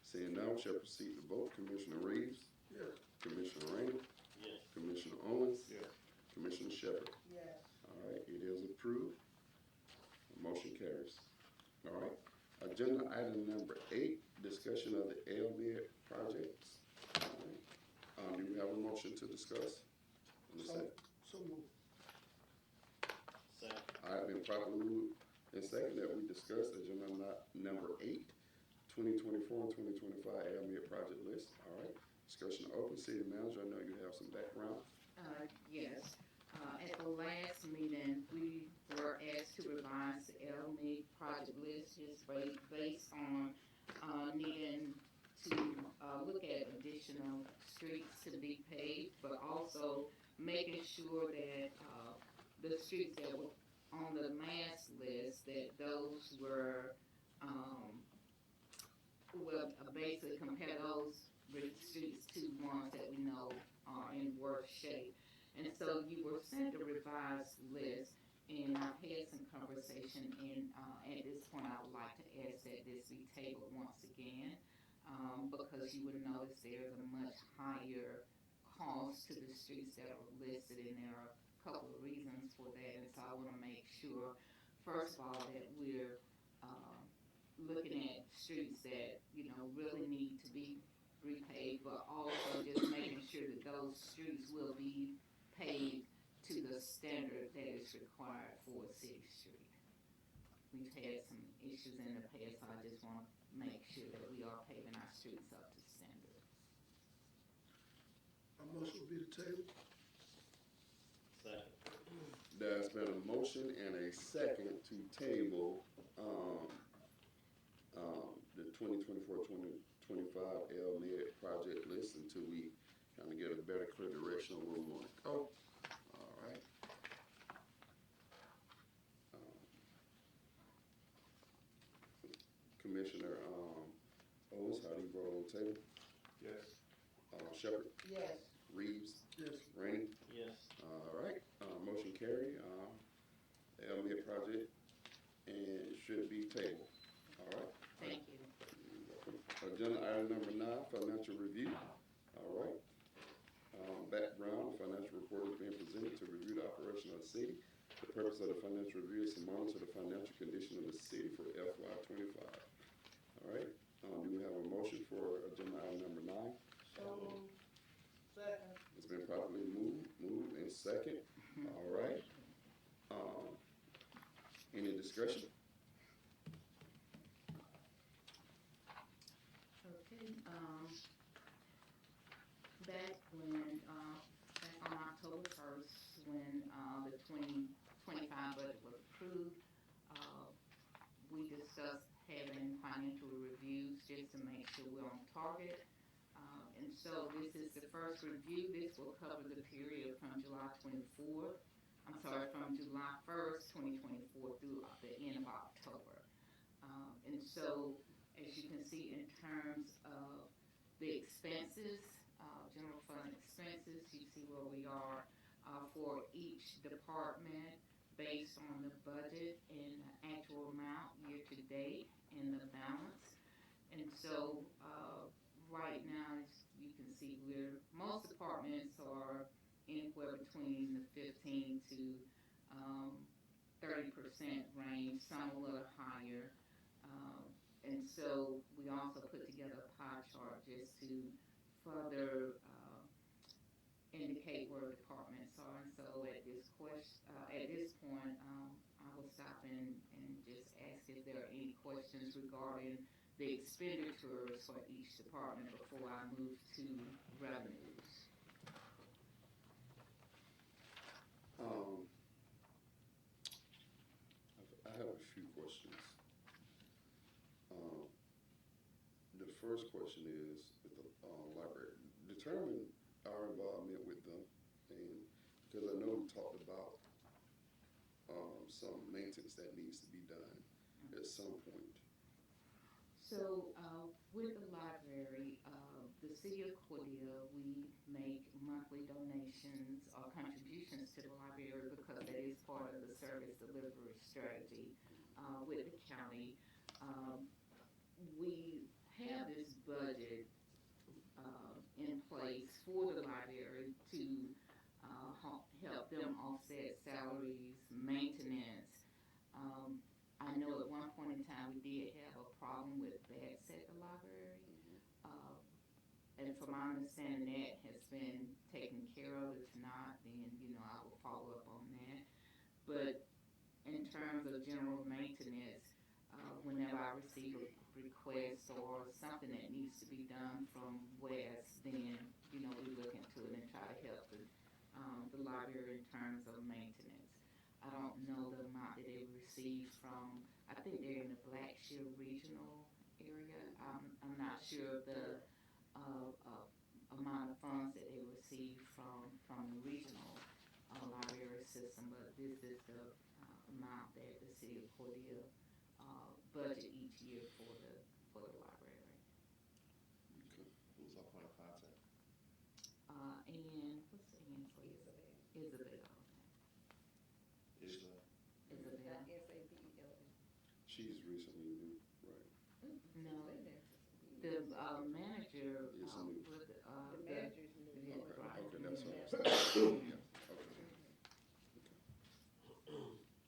Seeing none, we shall proceed to vote. Commissioner Reeves, Yes. Commissioner Rainey, Yes. Commissioner Owens, Yes. Commissioner Shepherd. Yes. All right, it is approved. Motion carries. All right. Agenda item number 8, discussion of the LMID projects. All right. Do we have a motion to discuss? So moved. Second. All right, been properly moved and seconded that we discuss agenda number 8, 2024 and 2025 LMID project list. All right. Discussion open. City Manager, I know you have some background. Yes. At the last meeting, we were asked to revise the LMIG project list just based on needing to look at additional streets to be paved, but also making sure that the streets that were on the mass list, that those were basically compare those streets to ones that we know are in worse shape. And so you were sent a revised list, and I've had some conversation, and at this point I would like to ask that this be tabled once again, because you would notice there's a much higher cost to the streets that are listed, and there are a couple of reasons for that. And so I want to make sure, first of all, that we're looking at streets that, really need to be repaved, but also just making sure that those streets will be paved to the standard that is required for a city street. We've had some issues in the past, so I just want to make sure that we are paving our streets up to standard. My motion will be to table. Second. There's been a motion and a second to table the 2024-2025 LMID project list until we kind of get a better, clear direction on where we want to go. All right. Commissioner Owens, how do you vote on the table? Yes. Shepherd, Yes. Reeves, Yes. Rainey. Yes. All right. Motion carried. The LMID project and should be tabled. All right. Thank you. Agenda item number 9, financial review. All right. Background, financial report is being presented to review the operation of the city. The purpose of the financial review is to monitor the financial condition of the city for FY25. All right. Do we have a motion for agenda item number 9? So moved. Second. It's been properly moved and second. All right. Any discussion? Okay, back on October 1st, when the 2025 budget was approved, we discussed having financial reviews just to make sure we're on target. And so this is the first review. This will cover the period from July 1st, 2024 through the end of October. And so, as you can see, in terms of the expenses, general fund expenses, you see where we are for each department based on the budget and the actual amount year to date and the balance. And so, right now, as you can see, most departments are anywhere between the 15 to 30% range, some a little higher. And so we also put together a pie chart just to further indicate where departments are. And so at this point, I will stop and just ask if there are any questions regarding the expenditures for each department before I move to revenues. few questions. Um, the first question is with the library. Determine our involvement with them, and because I know we talked about some maintenance that needs to be done at some point. So, with the library, the city of Cordele, we make monthly donations or contributions to the library because that is part of the service delivery strategy, with the county. Um, we have this budget, in place for the library to, help them offset salaries, maintenance. Um, I know at one point in time we did have a problem with beds at the library. Uh, and from my understanding, that has been taken care of. If not, then, I will follow up on that. But in terms of general maintenance, whenever I receive a request or something that needs to be done from West, then, we look into it and try to help the library in terms of maintenance. I don't know the amount that they receive from, I think they're in the Blackshear regional area. I'm not sure of the amount of funds that they receive from the regional library system, but this is the amount that the city of Cordele budget each year for the library. Okay. Who's our point of contact? And what's the N for Isabel? Isabel. Is Isabel. SABEL. She's recently new, right? No, the manager Is new. with The manager's new. yeah, Okay, right. okay, that's what Yeah. I'm saying. Yeah, okay.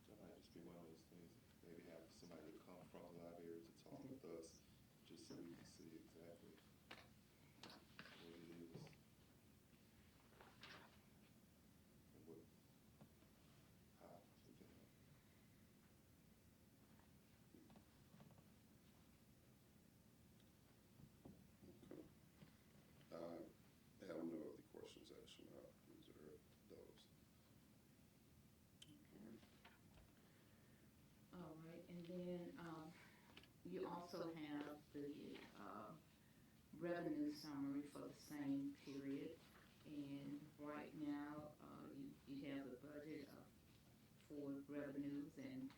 That might just be one of those things, maybe have somebody to come from the library to talk with us, just so we can see exactly what it is. And what, how we can help. Okay. I have no other questions, actually. I'll reserve those. All right, and then you also have the revenue summary for the same period. And right now, you have the budget for revenues and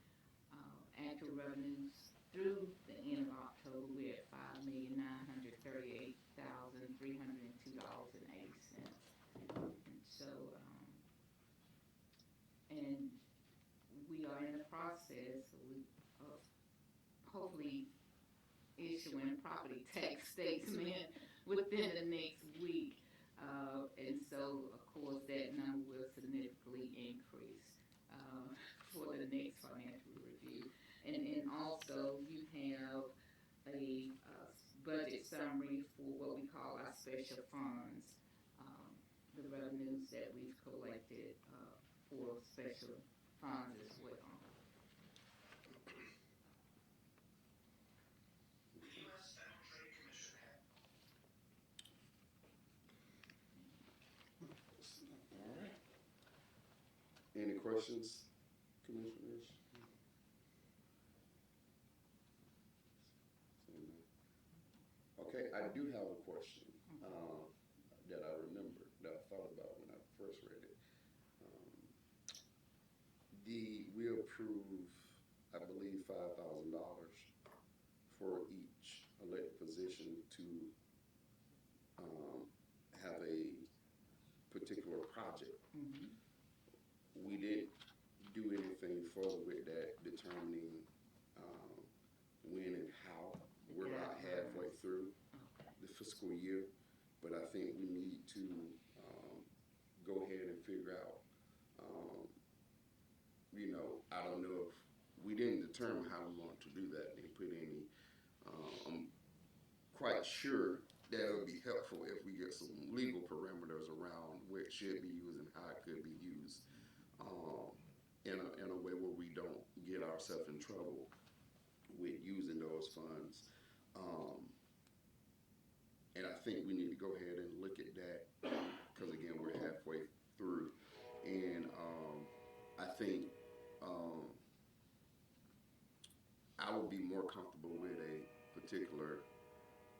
actual revenues through the end of October. We're at $5,938,302.80. And so, and we are in the process of hopefully issuing property tax statement within the next week. And so, of course, that number will significantly increase for the next financial review. And also, you have a budget summary for what we call our special funds, the revenues that we've collected for special funds as well. All right. Any questions, commissioners? Okay, I do have a question that I remember, that I thought about when I first read it. We approve, I believe, $5,000 for each elected position to have a particular project. Mm-hmm. We didn't do anything further with that, determining when and how. We're about halfway through the fiscal year, but I think we need to go ahead and figure out, I don't know if we didn't determine how we want to do that and put any, I'm quite sure that it would be helpful if we get some legal parameters around where it should be used and how it could be used, in a way where we don't get ourselves in trouble with using those funds. And I think we need to go ahead and look at that, because again, we're halfway through. And I think comfortable with a particular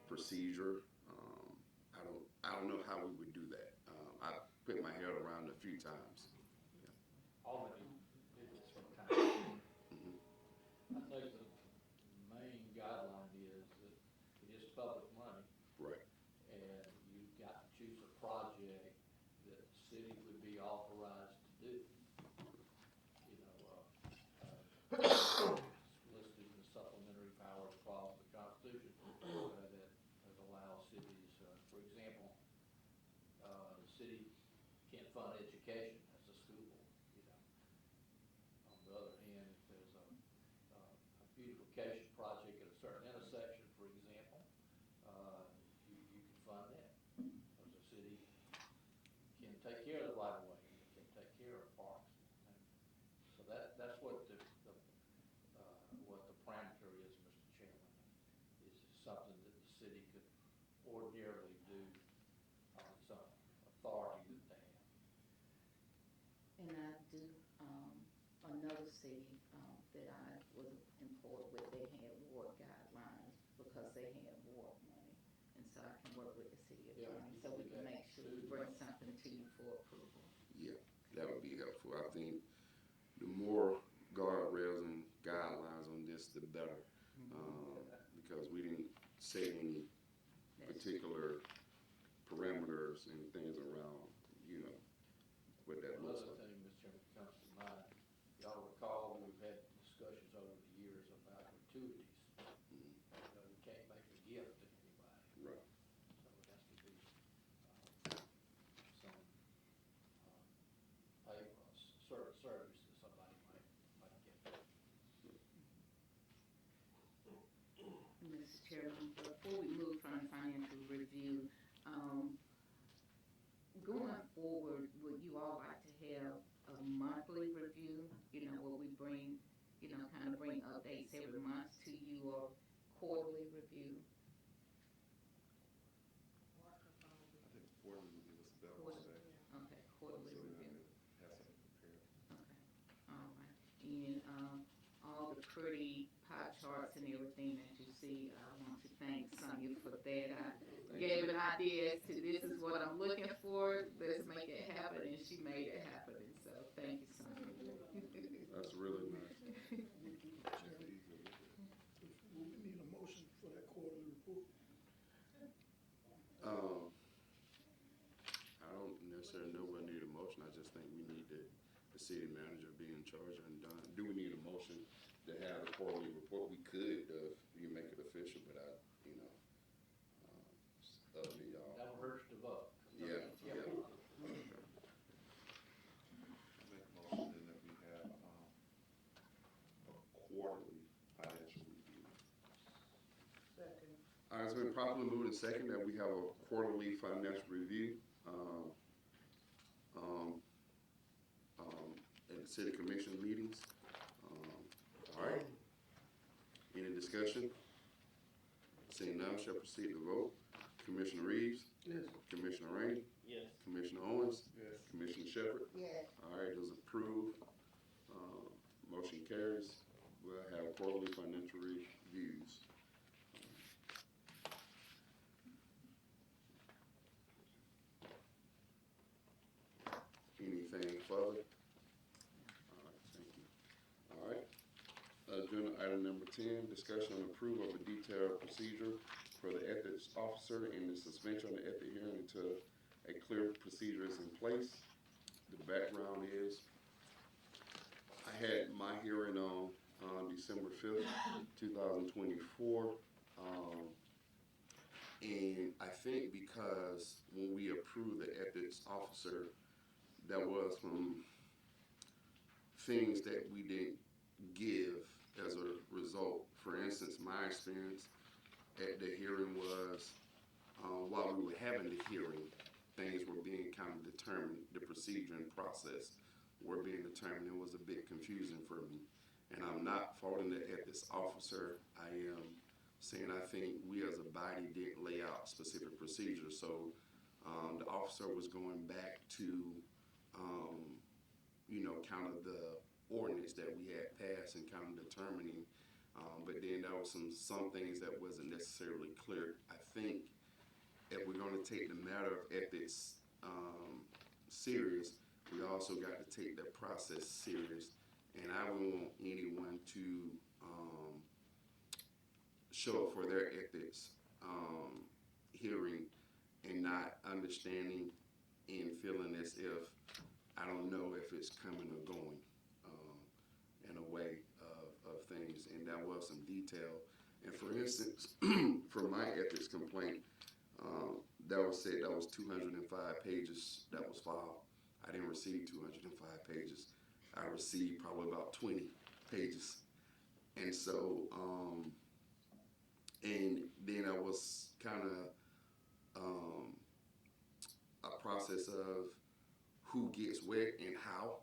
procedure. I don't know how we would do that. I put my head around it a few times. All of you did this from time. Mhm. I think the main guideline is that it is public money, Right. and you've got to choose a project that the city would be authorized to do. You know, it's listed in the supplementary powers clause of the Constitution that allows cities, for example, the city can't fund education as a school board, you know. On the other hand, if there's a beautification project at a certain intersection, for example, you can fund that. Because the city can take care of the right of way, and it can take care of parks. And so that's what what the parameter is, Mr. Chairman, is something that the city could ordinarily do on its own, authority that they have. And I do, another city, that I was employed with, they had ward guidelines because they had ward money. And so I can work with the city attorney, so we can make sure we bring something to you for approval. Yeah, that would be helpful. I think the more guardrails and guidelines on this, the better. Because we didn't say any particular parameters and things around, what that looks Another like. thing, Mr. Chairman, comes to mind, y'all recall we've had discussions over the years about gratuities. Mhm. We can't make a gift to anybody. Right. So it has to be some pay service that somebody might get. Mr. Chairman, before we move from the financial review, going forward, would you all like to have a monthly review? Where we bring, kind of bring updates every month to you, or quarterly review? I think quarterly would give us a better perspective. Okay, quarterly So then I review. could have something prepared. Okay, all right. And, all the pretty pie charts and everything that you see, I want to thank Sonia for that. I gave an idea as to this is what I'm looking for, let's make it happen, and she made it happen, and so thank you, Sonia. That's really nice. We need a motion for that quarterly report. I don't necessarily know if I need a motion. I just think we need the city manager be in charge and done. Do we need a motion to have a quarterly report? We could, you make it official, but it's up to y'all. Never hurts to vote. Yeah, yeah. I make a motion that we have a quarterly financial review. Second. All right, it's been properly moved and second that we have a quarterly financial review at the city commission meetings. All right. Any discussion? Seeing none, shall proceed to vote. Commissioner Reeves? Yes. Commissioner Rainey? Yes. Commissioner Owens? Yes. Commissioner Shepherd? Yes. All right, it is approved. Motion carries. We'll have quarterly financial reviews. Anything further? All right, thank you. All right. Agenda item number 10, discussion and approval of a detailed procedure for the ethics officer and the suspension of the ethic hearing until a clear procedure is in place. The background is I had my hearing on December 5th, 2024. And I think because when we approved the ethics officer, there was some things that we didn't give as a result. For instance, my experience at the hearing was while we were having the hearing, things were being kind of determined, the procedure and process were being determined. It was a bit confusing for me. And I'm not faulting the ethics officer. I am saying I think we as a body didn't lay out specific procedures. So the officer was going back to, kind of the ordinance that we had passed and kind of determining But then there was some things that wasn't necessarily clear. I think if we're going to take the matter of ethics serious, we also got to take the process serious. And I wouldn't want anyone to show up for their ethics hearing and not understanding and feeling as if I don't know if it's coming or going in a way of things. And that was some detail. And for instance, for my ethics complaint, that was said that was 205 pages that was filed. I didn't receive 205 pages. I received probably about 20 pages. And so, and then I was kind of a process of who gets wet and how.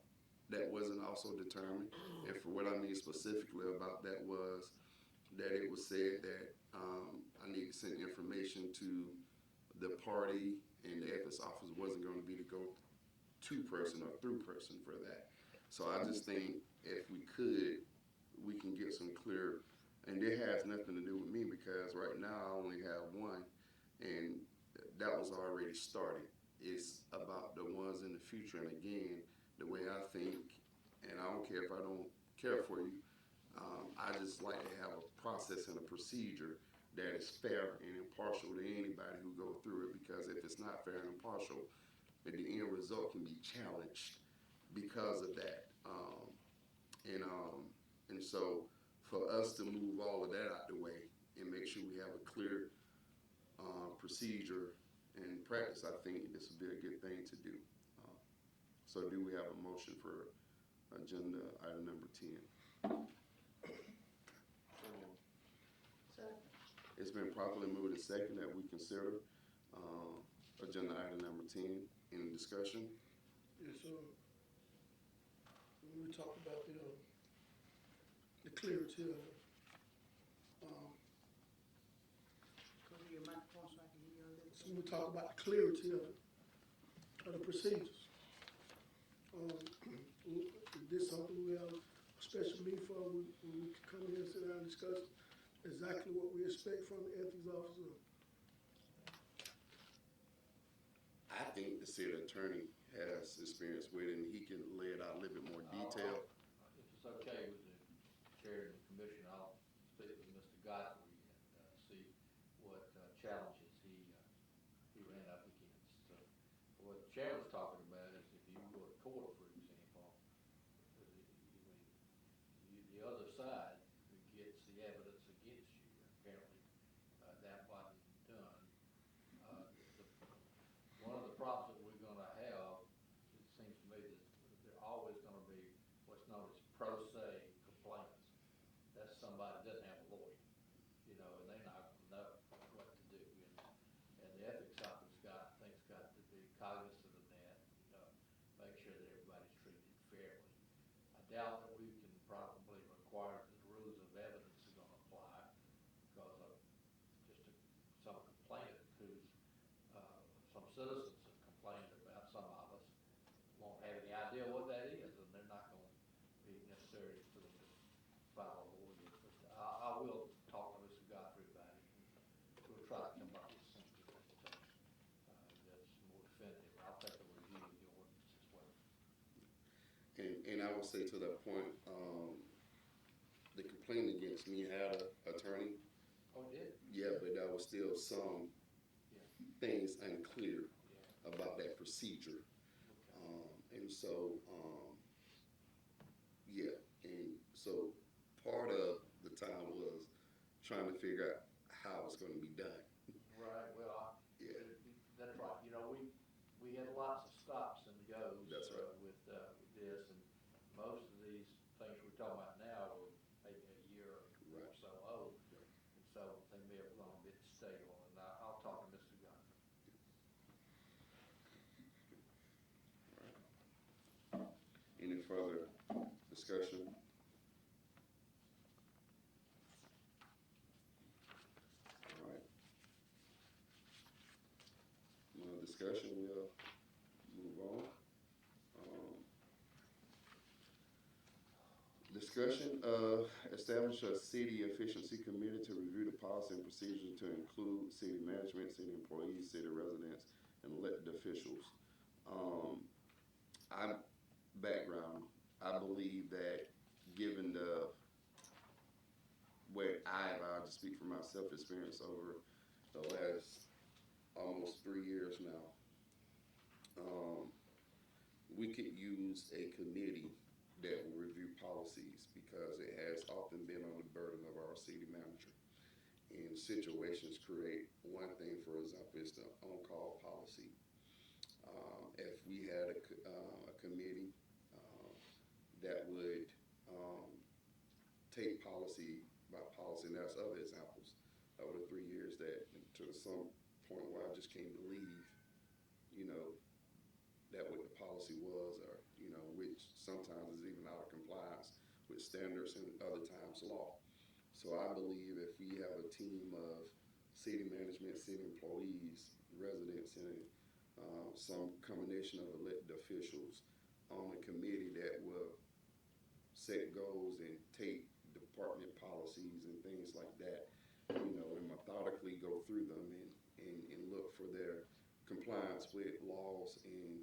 That wasn't also determined. And for what I mean specifically about that was that it was said that I need to send information to the party, and the ethics office wasn't going to be to go to person or through person for that. So I just think if we could, we can get some clear, and it has nothing to do with me because right now I only have one, and that was already started. It's about the ones in the future, and again, the way I think, and I don't care if I don't care for you, I just like to have a process and a procedure that is fair and impartial to anybody who go through it, because if it's not fair and impartial, then the end result can be challenged because of that. And and so for us to move all of that out the way and make sure we have a clear procedure and practice, I think this would be a good thing to do. So do we have a motion for agenda item number 10? It's been properly moved and second that we consider agenda item number 10. Any discussion? Yes, sir. When we talked about the clarity of it, Cover your microphone so I can hear you a little. so we talked about the clarity of it, of the procedures. Is this something we have a special meeting for, when we can come here and sit down and discuss exactly what we expect from the ethics officer? I think the city attorney has experience with it, and he can lay it out in a little bit more detail. If it's okay with the chair and the commission, I'll speak with Mr. Godfrey and see what challenges he ran up against. What the chair was talking about is if you go to court, for example, the other side gets the evidence against you. Apparently, that wasn't done. One of the problems that we're going to have, it seems to me, that there are always going to be what's known as pro se complainants. That's somebody that doesn't have a lawyer, and they're not going to know what to do. And the ethics office got to be cognizant of that, make sure that everybody's treated fairly. I doubt that we can probably require that the rules of evidence are going to apply, because of some complainant who's some citizens have complained about some of us won't have any idea what that is, and they're not going to be necessary for them to file a lawyer. But I will talk to Mr. Godfrey about it, and we'll try to come up with something that's more definitive. I'll take a review of the ordinance as well. And I will say to that point, the complaint against me had an attorney. Oh, it did? Yeah, but there was still some things unclear about that procedure. And so, yeah, and so part of the time was trying to figure out how it's going to be done. Right, well, Yeah. that's right. We had lots of stops and goes. That's right. With this, and most of these things we're talking about now are maybe a year or so old. And so they may have gone a bit stale, and I'll talk to Mr. Godfrey. Any further discussion? All right. No discussion, we'll move on. Discussion establish a city efficiency committee to review the policy and procedures to include city management, city employees, city residents, and elected officials. I'm background. I believe that given the way I'll just speak for myself, experience over the last almost 3 years now, we could use a committee that will review policies because it has often been on the burden of our city manager. And situations create one thing, for example, is the on-call policy. If we had a committee that would take policy by policy, and that's other examples over the 3 years that to some point where I just can't believe, you know, that what the policy was, or which sometimes is even out of compliance with standards and other times law. So I believe if we have a team of city management, city employees, residents, and some combination of elected officials on a committee that will set goals and take department policies and things like that, and methodically go through them and look for their compliance with laws, and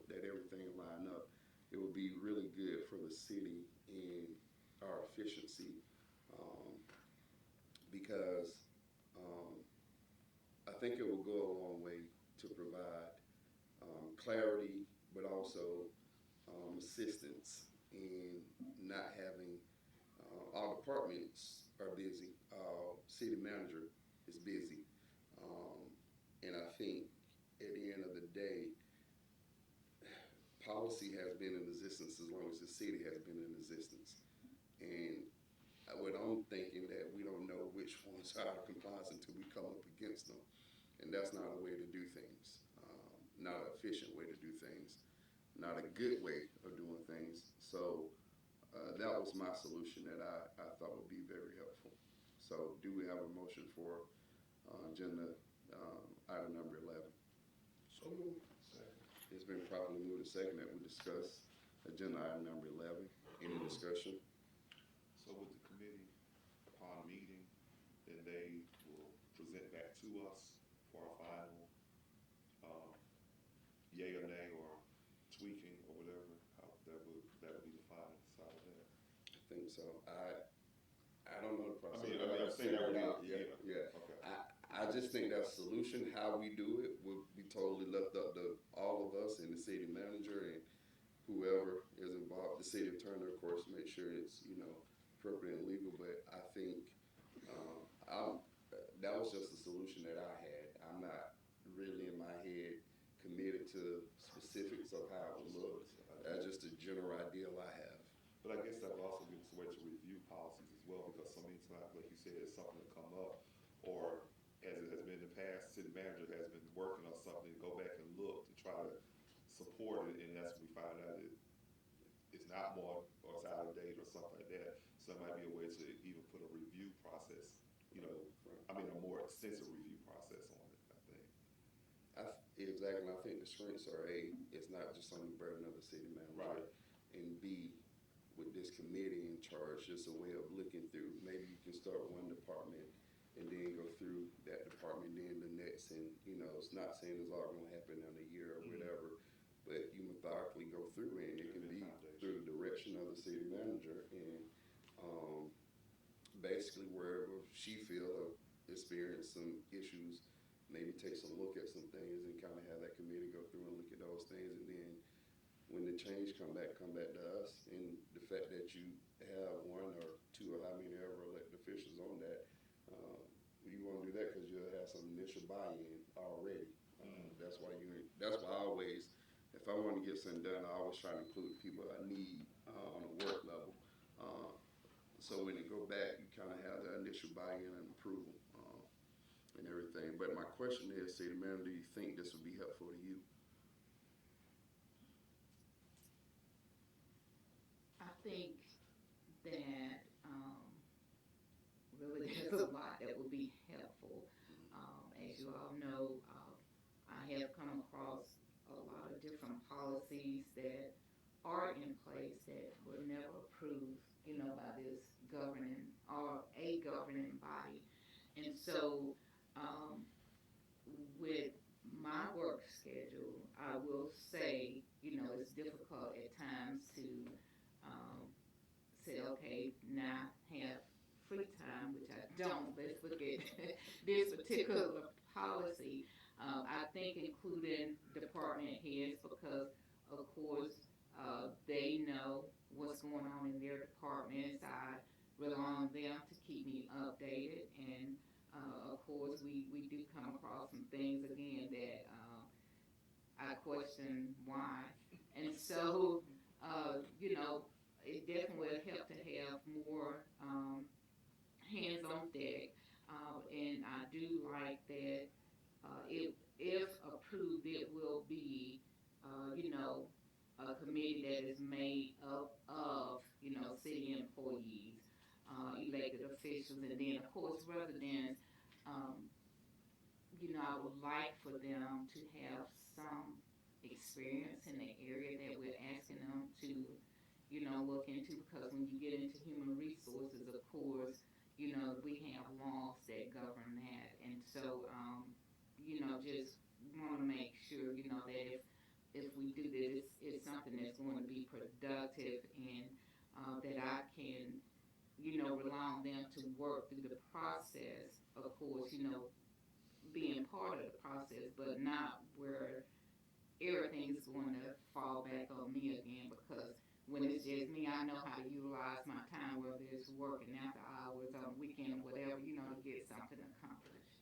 that everything line up, it would be really good for the city and our efficiency, because I think it will go a long way to provide clarity, but also assistance in not having all departments are busy. City manager is busy, and I think at the end of the day, policy has been in existence as long as the city has been in existence. And what I'm thinking that we don't know which ones are out of compliance until we come up against them, and that's not a way to do things. Not an efficient way to do things. Not a good way of doing things. So that was my solution that I thought would be very helpful. So do we have a motion for agenda item number 11? So moved. It's been properly moved and second that we discuss agenda item number 11. Any discussion? So with the committee, upon meeting, then they will present back to us for our final yay or nay or tweaking or whatever. How that would be the final side of that. I think so. I don't know the process. I'm saying that would be yeah. Okay. I just think that solution, how we do it, will be totally left up to all of us and the city manager and whoever is involved. The city attorney, of course, make sure it's appropriate and legal. But I think that was just a solution that I had. I'm not really in my head committed to specifics of how it would look. That's just a general idea I have. But I guess that would also give us a way to review policies as well, because some means, like you said, it's something that come up, or as it has been in the past, city manager has been working on something, go back and look to try to support it, and that's when we find out it's not more, or it's out of date or something like that. So it might be a way to even put a review process, a more extensive review process on it, I think. Exactly. I think the strengths are it's not just on the burden of the city manager, right, and B, with this committee in charge, just a way of looking through. Maybe you can start one department and then go through that department, then the next, and it's not saying it's all going to happen in a year or whatever, but you methodically go through it, and it can be through the direction of the city manager, and basically wherever she feels or experience some issues, maybe take some look at some things and kind of have that committee go through and look at those things, and then when the change come back to us. And the fact that you have one or two or how many ever elected officials on that, you want to do that because you'll have some initial buy-in already. That's why I always, if I want to get something done, I always try to include people I need on a work level. So when you go back, you kind of have that initial buy-in and approval and everything. But my question is, city manager, do you think this would be helpful to you? I think that really there's a lot that would be helpful. As you all know, I have come across a lot of different policies that are in place that were never approved by this governing or a governing body. And so, um, with my work schedule, I will say, it's difficult at times to um, say, okay, now I have free time, which I don't. Let's look at this particular policy. I think including department heads because, of course, they know what's going on in their departments. I rely on them to keep me updated, and of course, we do come across some things again that I question why. And so, it definitely would help to have more hands on deck. And I do like that if approved, it will be, a committee that is made up of, city employees, elected officials, and then, of course, residents. Um, I would like for them to have some experience in the area that we're asking them to, look into because when you get into human resources, of course, we have laws that govern that. And so, just want to make sure, that if we do that, it's something that's going to be productive and that I can, rely on them to work through the process, of course, being part of the process, but not where everything is going to fall back on me again because when it's just me, I know how to utilize my time, whether it's working after hours, on the weekend, or whatever, to get something accomplished.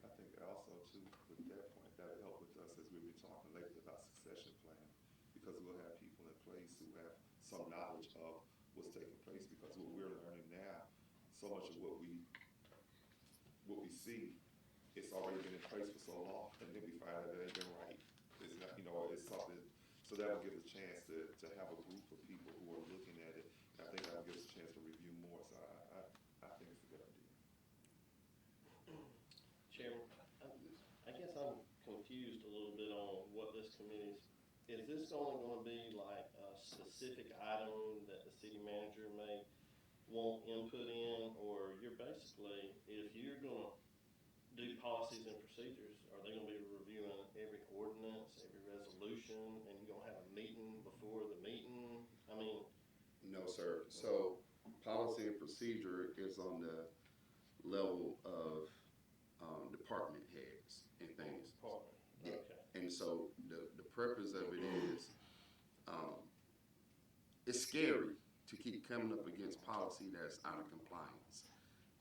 I think also too, with that point, that'll help with us as we've been talking lately about succession planning, because we'll have people in place who have some knowledge of what's taking place. Because what we're learning now, so much of what we see, it's already been in place for so long, and then we find out that it ain't been right. It's not, it's something. So that will give us a chance to have a group of people who are looking at it. And I think that will give us a chance to review more. So I think it's a good idea. Chairman, I guess I'm confused a little bit on what this committee is this only going to be like a specific item that the city manager may want input in, or you're basically, if you're going to do policies and procedures, are they going to be reviewing every ordinance, every resolution, and you're going to have a meeting before the meeting? I mean, No, sir. So policy and procedure is on the level of department heads and things. Department. Yeah. Okay. And so the purpose of it is, it's scary to keep coming up against policy that's out of compliance.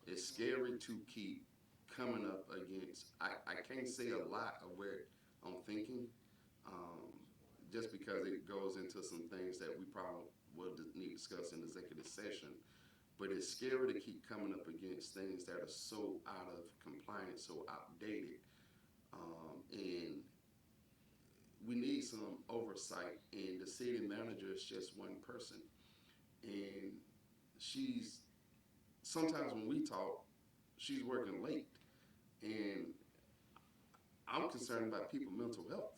It's scary to keep coming up against. I can't say a lot of what I'm thinking, just because it goes into some things that we probably will need to discuss in executive session. But it's scary to keep coming up against things that are so out of compliance, so outdated, and we need some oversight. And the city manager is just one person, and she's sometimes when we talk, she's working late, and I'm concerned about people's mental health.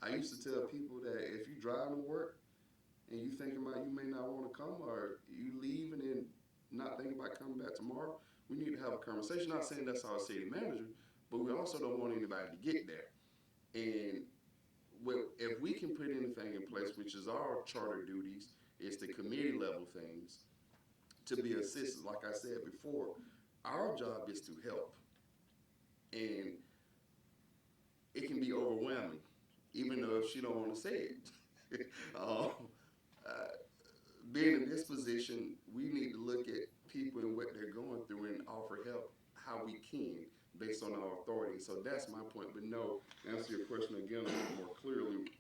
I used to tell people that if you drive to work and you thinking about you may not want to come, or you leave and then not thinking about coming back tomorrow, we need to have a conversation. Not saying that's our city manager, but we also don't want anybody to get there. And if we can put anything in place, which is our charter duties, is the committee level things to be assistants. Like I said before, our job is to help, and it can be overwhelming, even though if she don't want to say it. uh, Being in this position, we need to look at people and what they're going through and offer help how we can based on our authority. So that's my point. But no, to answer your question again a little more clearly,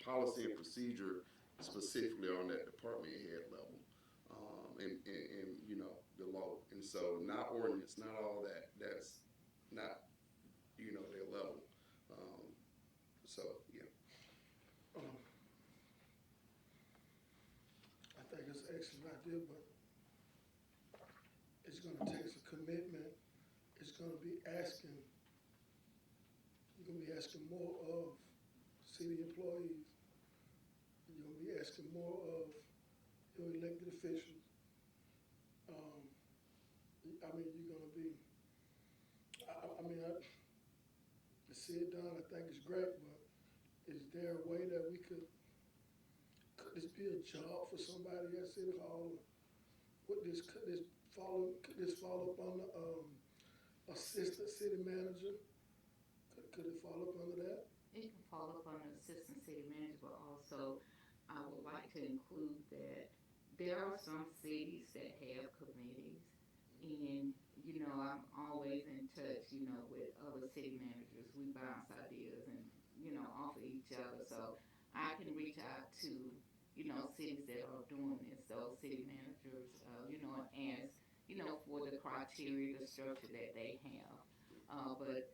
policy and procedure specifically on that department head level, and the law. And so not ordinance, not all that. That's not their level. So yeah. I think it's an excellent idea, but it's gonna take some commitment. It's gonna be asking, you're gonna be asking more of city employees. You're gonna be asking more of your elected officials. Um, I mean, you're gonna be, I mean, to see it done, I think it's great, but is there a way that we could this be a job for somebody at City Hall? Could this fall up on the, assistant city manager? Could it fall up under that? It can fall up on the assistant city manager, but also I would like to include that there are some cities that have committees, and I'm always in touch, with other city managers. We bounce ideas and off of each other, so I can reach out to cities that are doing this, those city managers, and ask for the criteria, the structure that they have. But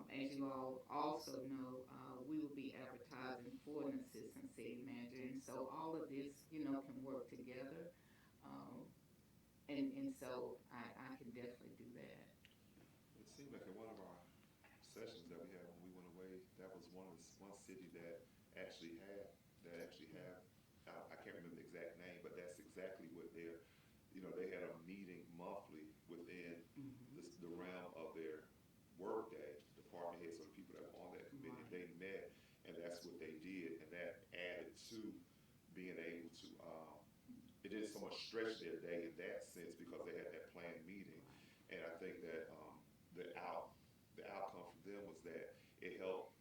as you all also know, we will be advertising for an assistant city manager, and so all of this, can work together. Um, and so I can definitely do that. It seemed like in one of our sessions that we had when we went away, that was one city that actually have I can't remember the exact name, but that's exactly what they're, they had a meeting monthly within the realm of their work day, department heads or the people that were on that committee. Right. They met, and that's what they did, and that added to being able to. It didn't so much stretch their day in that sense because they had that planned meeting, and I think that the out the outcome for them was that it helped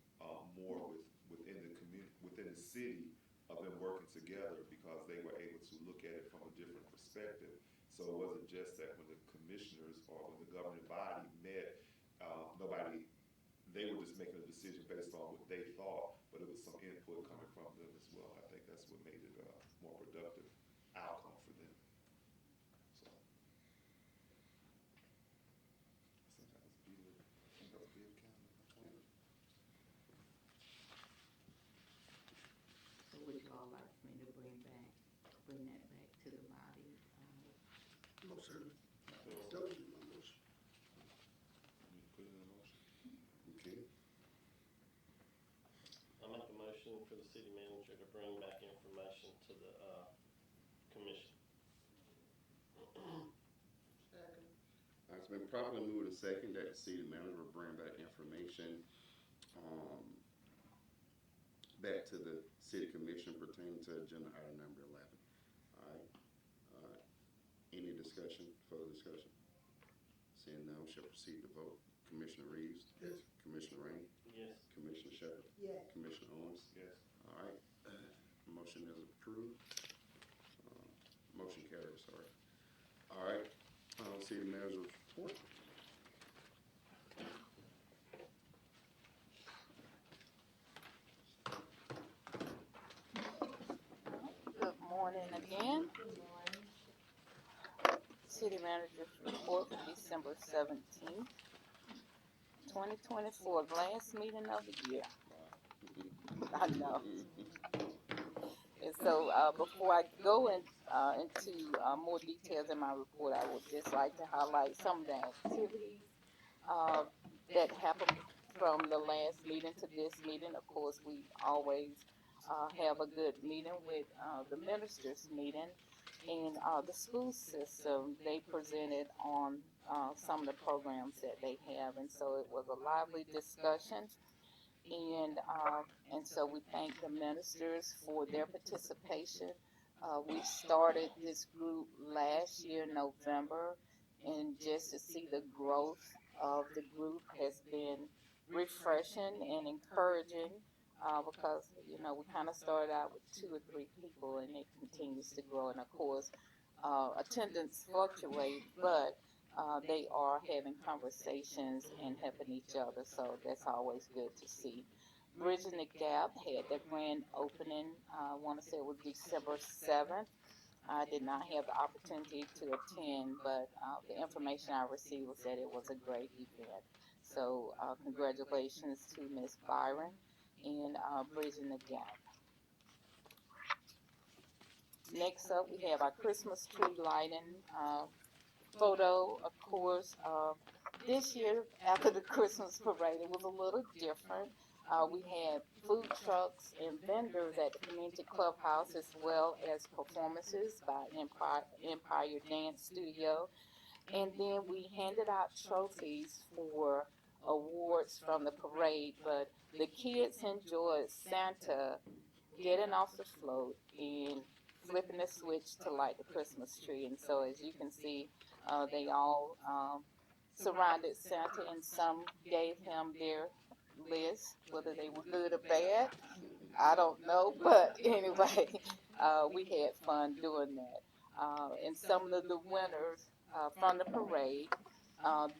more within the community, within the city, of them working together because they were able to look at it from a different perspective. So it wasn't just that when the commissioners or when the governing body met, nobody, they were just making a decision based on what they thought, but it was some input coming from them as well. And I think that's what made it a more productive outcome for them. So I think that was Bill County. So would you all like me to bring that back to the body? No, sir. So, That would be my motion. you put it in a motion. Okay. I make a motion for the city manager to bring back information to the, commission. Second. It's been properly moved and second that the city manager will bring back information back to the city commission pertaining to agenda item number 11. All right. Any discussion, further discussion? Seeing none, we shall proceed to vote. Commissioner Reeves? Yes. Commissioner Rainey? Yes. Commissioner Shepard? Yes. Commissioner Owens? Yes. All right. Motion is approved. Motion carries, sorry. All right. City manager's report. Good morning again. City Manager's report for December 17th, 2024, last meeting of the year. I know. And so before I go into more details in my report, I would just like to highlight some of the activities that happened from the last meeting to this meeting. Of course, we always have a good meeting with the ministers meeting. And the school system, they presented on some of the programs that they have. And so it was a lively discussion. And so we thank the ministers for their participation. We started this group last year, November, and just to see the growth of the group has been refreshing and encouraging because, we kind of started out with 2 or 3 people and it continues to grow. And of course, attendance fluctuates, but they are having conversations and helping each other, so that's always good to see. Bridging the Gap had their grand opening, I want to say it was December 7th. I did not have the opportunity to attend, but the information I received was that it was a great event. So congratulations to Ms. Byron and Bridging the Gap. Next up, we have our Christmas tree lighting photo, of course. This year, after the Christmas parade, it was a little different. We had food trucks and vendors at the community clubhouse, as well as performances by Empire Dance Studio. And then we handed out trophies for awards from the parade, but the kids enjoyed Santa getting off the float and flipping the switch to light the Christmas tree. And so, as you can see, they all surrounded Santa, and some gave him their list, whether they were good or bad. I don't know, but anyway, we had fun doing that. And some of the winners from the parade,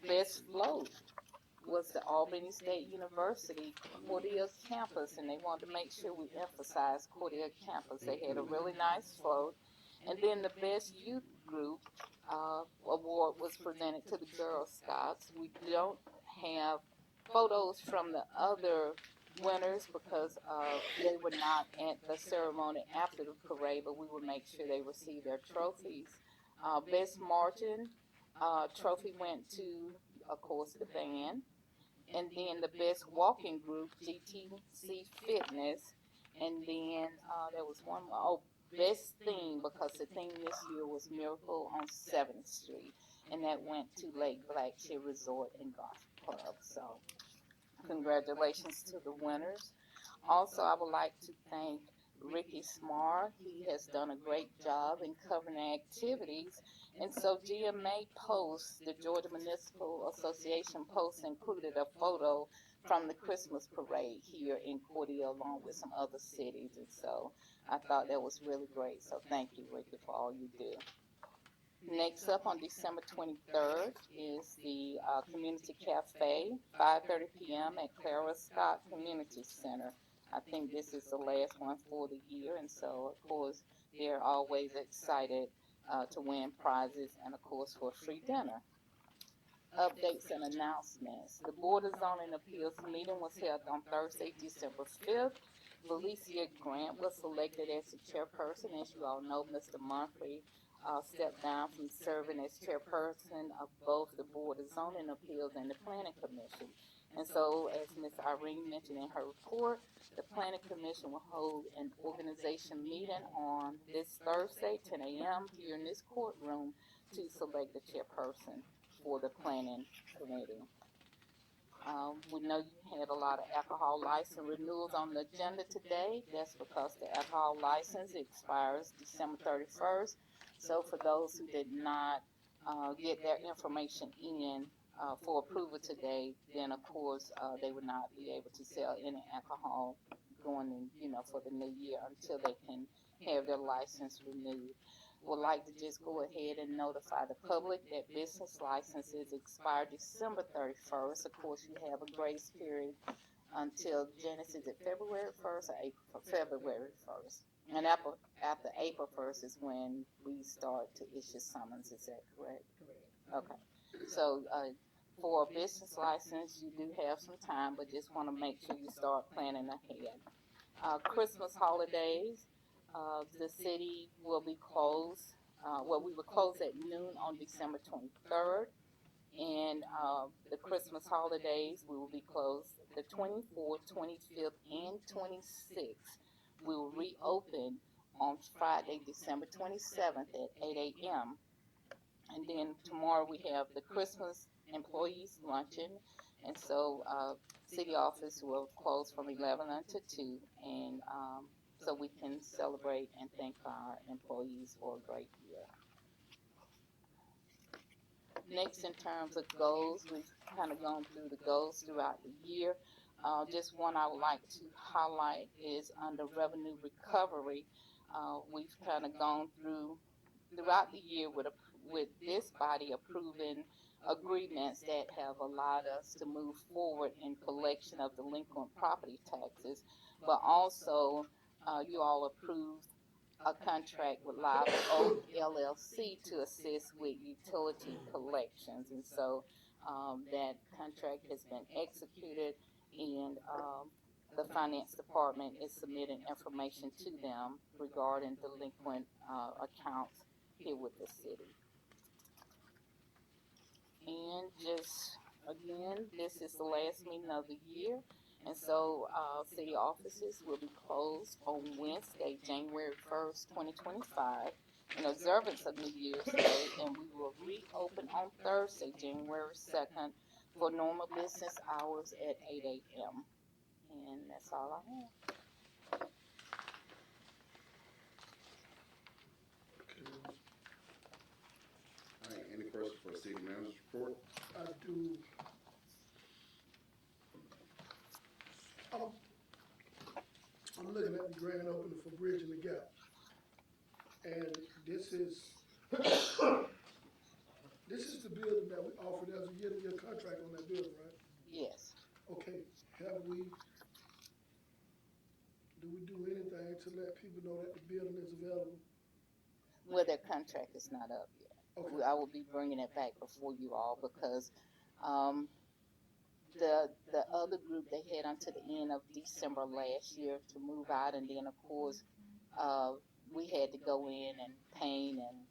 best float was the Albany State University Cordele campus, and they wanted to make sure we emphasized Cordele campus. They had a really nice float. And then the best youth group award was presented to the Girl Scouts. We don't have photos from the other winners because they were not at the ceremony after the parade, but we would make sure they received their trophies. Best marching trophy went to, of course, the band. And then the best walking group, GTC Fitness. And then there was one more, best theme, because the theme this year was Miracle on 7th Street. And that went to Lake Blackshear Resort and Golf Club. So congratulations to the winners. Also, I would like to thank Ricky Smar. He has done a great job in covering the activities. And so GMA posts, the Georgia Municipal Association posts, included a photo from the Christmas parade here in Cordele, along with some other cities. And so I thought that was really great. So thank you, Ricky, for all you do. Next up on December 23rd is the Community Cafe, 5:30 p.m. at Clara Scott Community Center. I think this is the last one for the year, and so, of course, they're always excited to win prizes and, of course, for a free dinner. Updates and announcements. The Board of Zoning Appeals meeting was held on Thursday, December 5th. Felicia Grant was selected as the chairperson. As you all know, Mr. Monfrey stepped down from serving as chairperson of both the Board of Zoning Appeals and the Planning Commission. And so, as Ms. Irene mentioned in her report, the Planning Commission will hold an organization meeting on this Thursday, 10 a.m. here in this courtroom to select the chairperson for the Planning Committee. We know you had a lot of alcohol license renewals on the agenda today. That's because the alcohol license expires December 31st. So for those who did not get their information in for approval today, then of course they would not be able to sell any alcohol going in, for the new year until they can have their license renewed. Would like to just go ahead and notify the public that business licenses expire December 31st. Of course, you have a grace period until Genesis at February 1st or February 1st. And after April 1st is when we start to issue summons. Is that correct? Correct. Okay. So for a business license, you do have some time, but just want to make sure you start planning ahead. Christmas holidays. The city will be closed. We will close at noon on December 23rd. And the Christmas holidays, we will be closed the 24th, 25th, and 26th. We will reopen on Friday, December 27th at 8 a.m. And then tomorrow we have the Christmas employees luncheon. And so city office will close from 11 until 2. And so we can celebrate and thank our employees for a great year. Next, in terms of goals, we've kind of gone through the goals throughout the year. Just one I would like to highlight is under revenue recovery. We've kind of gone throughout the year with this body approving agreements that have allowed us to move forward in collection of delinquent property taxes, but also you all approved a contract with Live Oak LLC to assist with utility collections, and so that contract has been executed, and the finance department is submitting information to them regarding delinquent accounts here with the city. And just again, this is the last meeting of the year, And so, city offices will be closed on Wednesday, January 1st, 2025, in observance of New Year's Day, and we will reopen on Thursday, January 2nd, for normal business hours at 8 a.m. And that's all I have. Okay. All right, any questions for the city manager's report? I do. I'm looking at the grand opening for Bridging the Gap. And this is the building that we offered as a year-to-year contract on that building, right? Yes. Okay, do we do anything to let people know that the building is available? Well, their contract is not up yet. Okay. I will be bringing it back before you all because the other group, they had until the end of December last year to move out, and then of course we had to go in and paint and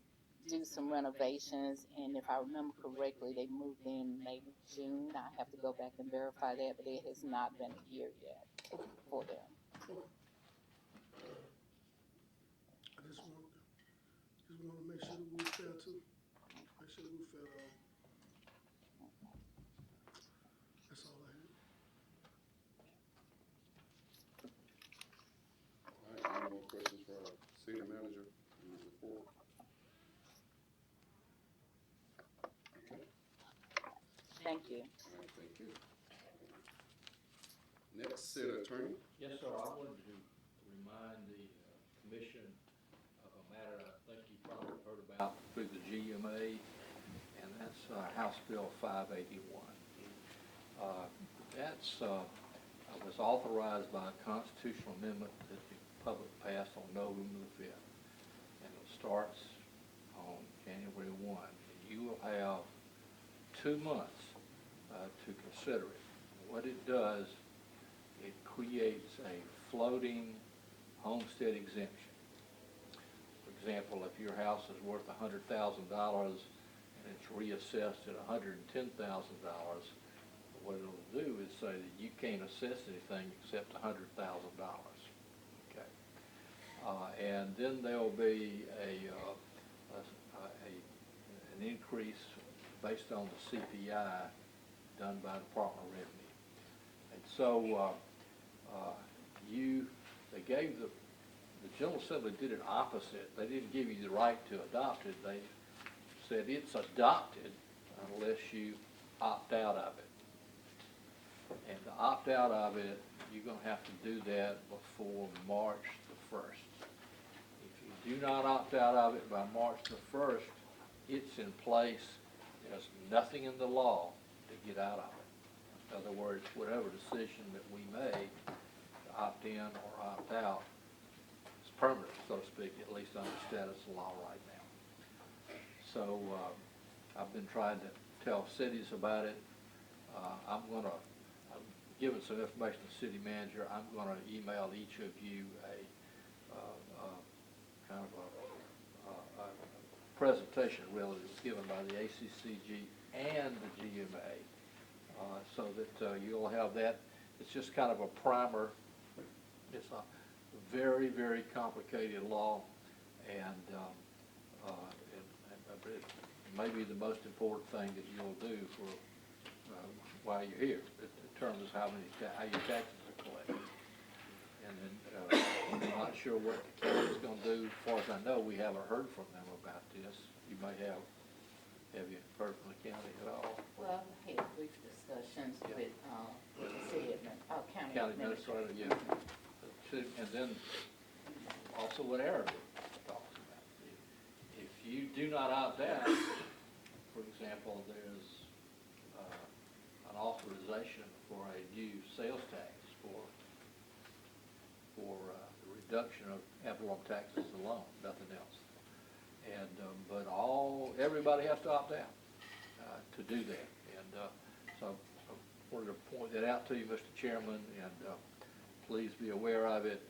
do some renovations, and if I remember correctly, they moved in maybe June. I have to go back and verify that, but it has not been a year yet for them. Okay. I just want to make sure that we're fair too. Make sure that we're fair to all. That's all I had. All right, any more questions for our city manager in his report? Okay. Thank you. All right, thank you. Next, city attorney. Yes, sir, I wanted to remind the commission of a matter I think you probably heard about through the GMA, and that's House Bill 581. That's was authorized by a constitutional amendment that the public passed on November the 5th, and it starts on January 1. And you will have 2 months to consider it. What it does, it creates a floating homestead exemption. For example, if your house is worth $100,000 and it's reassessed at $110,000, what it'll do is say that you can't assess anything except $100,000. Okay, and then there'll be an increase based on the CPI done by the Department of Revenue. And so they gave the General Assembly did it opposite. They didn't give you the right to adopt it. They said it's adopted unless you opt out of it. And to opt out of it, you're going to have to do that before March the 1st. If you do not opt out of it by March the 1st, it's in place. There's nothing in the law to get out of it. In other words, whatever decision that we make to opt in or opt out is permanent, so to speak, at least under status of law right now. So I've been trying to tell cities about it. I'm giving some information to the city manager. I'm going to email each of you a kind of a presentation really that's given by the ACCG and the GMA, so that you'll have that. It's just kind of a primer. It's a very, very complicated law, and it may be the most important thing that you'll do for while you're here, in terms of how your taxes are collected. And then I'm not sure what the county's going to do. As far as I know, we haven't heard from them about this. You may have. Have you heard from the county at all? Well, I had brief discussions with the city County administrator, yeah. And then also what Aaron talks about. If you do not opt out, for example, there's an authorization for a new sales tax for the reduction of ad valorem taxes alone, nothing else. And but everybody has to opt out to do that. And so I wanted to point that out to you, Mr. Chairman, and please be aware of it.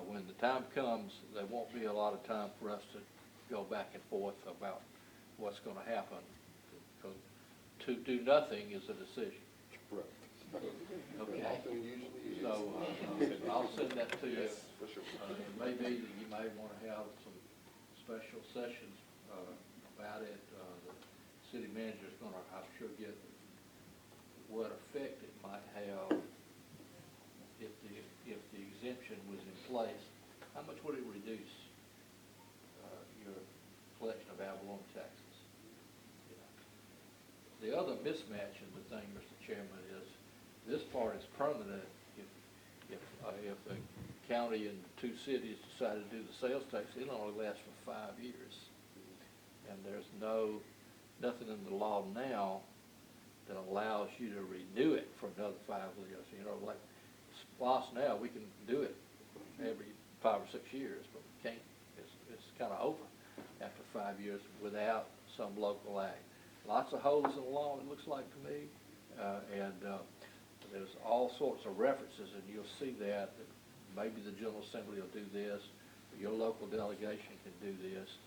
When the time comes, there won't be a lot of time for us to go back and forth about what's going to happen. Because to do nothing is a decision. Correct. Okay, Often usually is. so, I'll send that to you. Yes, for sure. It may be that you may wanna have some special sessions, about it. The city manager's gonna, I'm sure, get what effect it might have if the exemption was in place. How much would it reduce, your collection of ad valorem taxes? You know. The other mismatch in the thing, Mr. Chairman, is this part is permanent. If the county and two cities decide to do the sales tax, it'll only last for 5 years. And there's nothing in the law now that allows you to renew it for another 5 years. You know, like SPOS now, we can do it every 5 or 6 years, but we can't. It's kind of over after 5 years without some local act. Lots of holes in the law, it looks like to me, and there's all sorts of references, and you'll see that maybe the General Assembly will do this, or your local delegation can do this.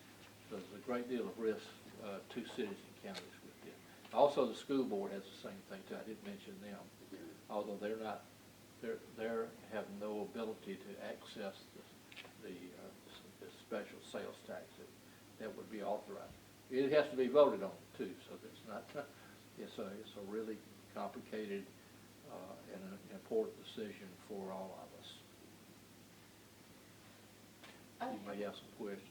There's a great deal of risk to cities and counties with it. Also, the school board has the same thing too. I didn't mention them, although they have no ability to access the special sales tax that would be authorized. It has to be voted on too, so it's not. It's a really complicated and an important decision for all of us. You may have some questions.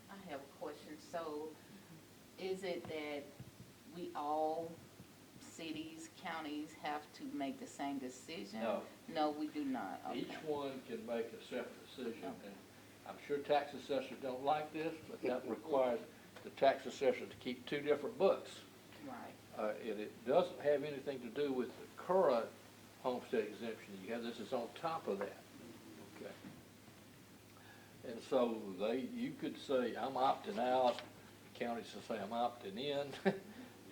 I have a question. So, is it that we all cities, counties have to make the same decision? No. No, we do not. Okay. Each one can make a separate decision, and I'm sure tax assessors don't like this, but that requires the tax assessor to keep 2 different books. Right. And it doesn't have anything to do with the current homestead exemption you have. This is on top of that. Okay. And so you could say, I'm opting out, the counties will say, I'm opting in,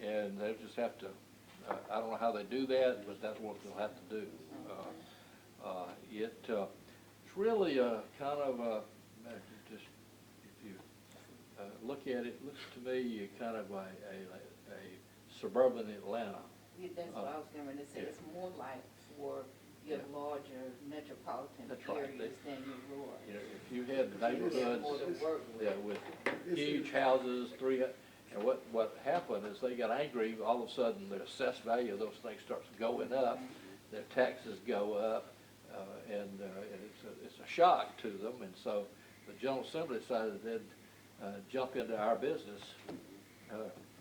and they'll just have to, I don't know how they do that, but that's what they'll have to do. It's really a kind of just, if you look at it, looks to me kind of a suburban Atlanta. Yeah, that's what I was going to say. Yeah. It's more like for your larger metropolitan areas than your rural. You know, if you had neighborhoods with huge houses, and what happened is they got angry. All of a sudden, the assessed value of those things starts going up. Their taxes go up, and it's a shock to them. And so the General Assembly decided they'd jump into our business,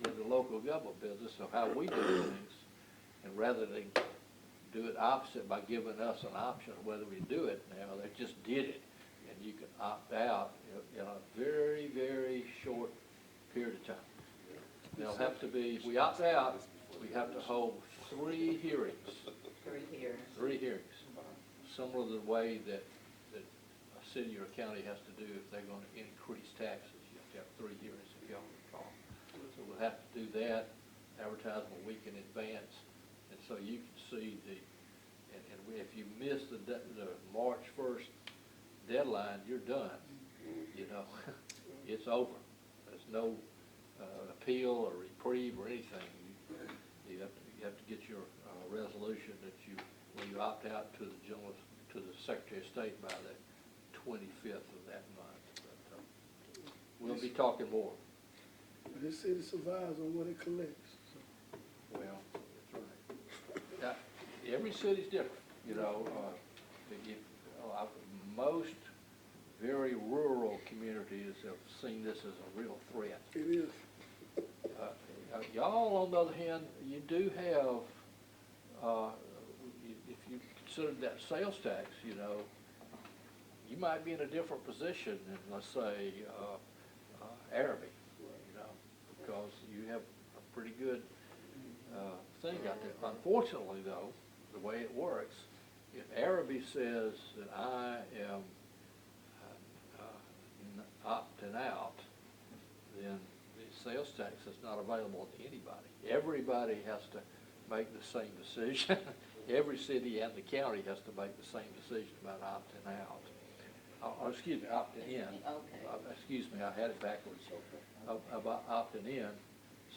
into local government business, of how we do things, and rather than do it opposite by giving us an option of whether we do it now, they just did it, and you can opt out in a very, very short period of time. There'll have to be, if we opt out, we have to hold 3 hearings. 3 hearings. 3 hearings, similar to the way that a city or a county has to do if they're going to increase taxes. You have to have 3 hearings if y'all recall. So we'll have to do that, advertise them a week in advance, and so you can see if you miss the March 1st deadline, you're done. You know, it's over. There's no appeal or reprieve or anything. You have to get your resolution that when you opt out to the Secretary of State by the 25th of that month. But, we'll be talking more. This city survives on what it collects. Well, that's right. Every city's different, you know. Most very rural communities have seen this as a real threat. It is. Y'all, on the other hand, you do have, if you consider that sales tax, you know, you might be in a different position than, let's say, Araby, you know, because you have a pretty good thing out there. Unfortunately, though, the way it works, if Araby says that I am opting out, then the sales tax is not available to anybody. Everybody has to make the same decision. Every city and the county has to make the same decision about opting out. Excuse me, opting in. Okay. Excuse me, I had it backwards. About opting in.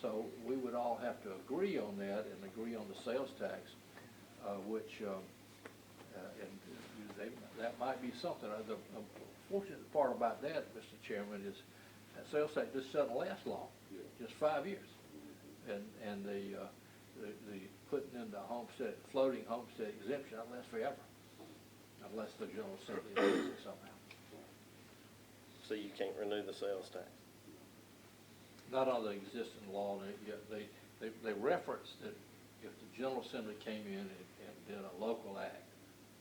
So we would all have to agree on that and agree on the sales tax. which, and that might be something. The fortunate part about that, Mr. Chairman, is that sales tax just doesn't last long, just 5 years. And the putting in the homestead, floating homestead exemption, that lasts forever, unless the General Assembly amends it somehow. So you can't renew the sales tax? Not on the existing law. They referenced that if the General Assembly came in and did a local act,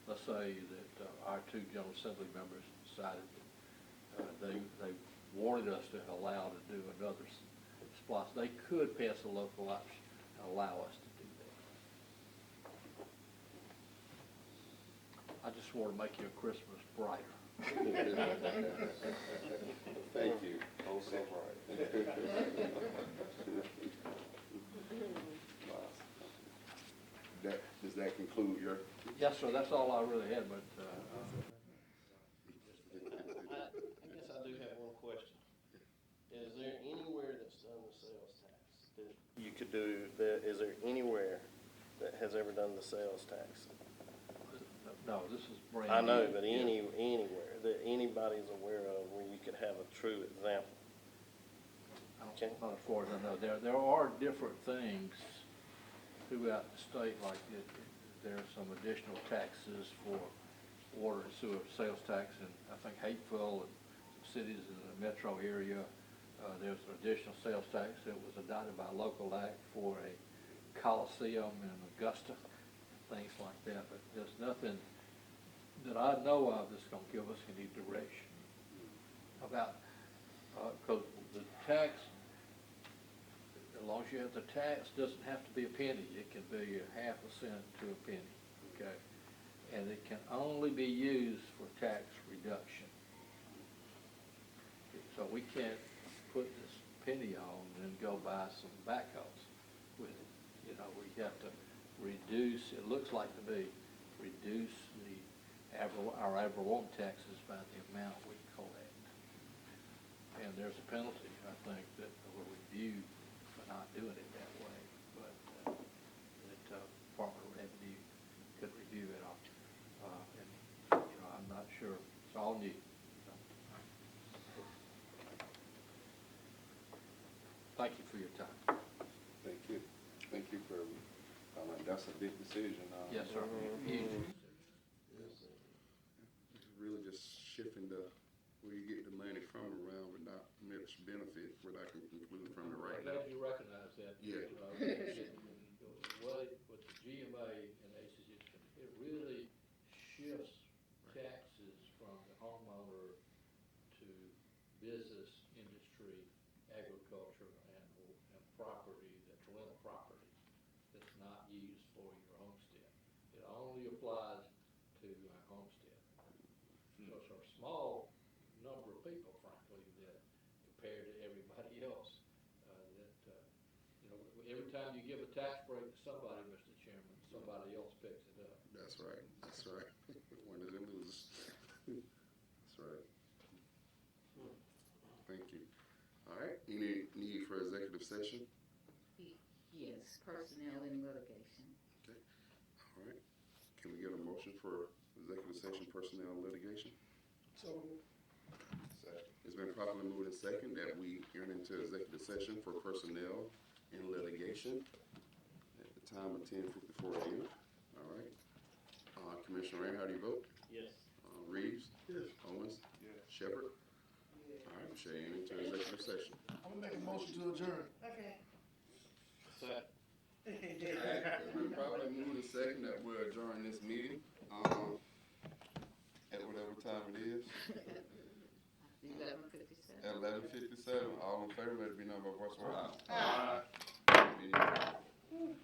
let's say that our two General Assembly members decided that they wanted us to allow to do another splot, they could pass a local option and allow us to do that. I just want to make your Christmas brighter. Thank you. Oh, so right. Does that conclude your? Yes, sir. That's all I really had. But I guess I do have one question. Is there anywhere that's done the sales tax that you could do? Is there anywhere that has ever done the sales tax? no, this is brand I know, new. but anywhere that anybody's aware of where you could have a true example. Okay. Not as far as I know. There are different things throughout the state, like there are some additional taxes for water and sewer sales tax, and I think Hateville and some cities in the metro area, there's an additional sales tax that was adopted by local act for a Coliseum in Augusta, things like that. But there's nothing that I know of that's going to give us any direction about, because the tax, as long as you have the tax, doesn't have to be a penny. It can be a half a cent to a penny, okay? And it can only be used for tax reduction. So we can't put this penny on and then go buy some backhoes with it. You know, we have to reduce, it looks like to me, reduce our ad valorem taxes by the amount we collect. And there's a penalty, I think, that will review for not doing it that way, but that Department of Revenue could review it all. And, you know, I'm not sure. It's all new. Thank you for your time. Thank you. Thank you for, that's a big decision. Yes, sir. Huge. It's really just shifting where you get the money from around with not much benefit, what I can conclude from it right now. I'm glad you recognize that. Yeah. With the GMA and ACC, it really shifts taxes from the homeowner to business, industry, agriculture, and property, that's rental property that's not used for your homestead. It only applies to our homestead. So it's a small number of people, frankly, that compared to everybody else, you know, every time you give a tax break to somebody, Mr. Chairman, somebody else picks it up. That's right. That's right. Winners and losers. That's right. Thank you. All right. Any need for executive session? Yes, personnel and litigation. Okay. All right. Can we get a motion for executive session, personnel, and litigation? So, It's been properly moved and second that we enter into executive session for personnel and litigation at the time of 10:54 a.m. All right. Commissioner Rain, how do you vote? Yes. Reeves? yes, Owens? Yes. Shepherd? All right, we shall enter into executive session. I'm gonna make a motion to adjourn. Okay. So, All right, it's been properly moved and second that we'll adjourn this meeting, at whatever time it is. 11:57. At 11:57, all in favor, let it be known by voice of Aye. aye. Meeting adjourned.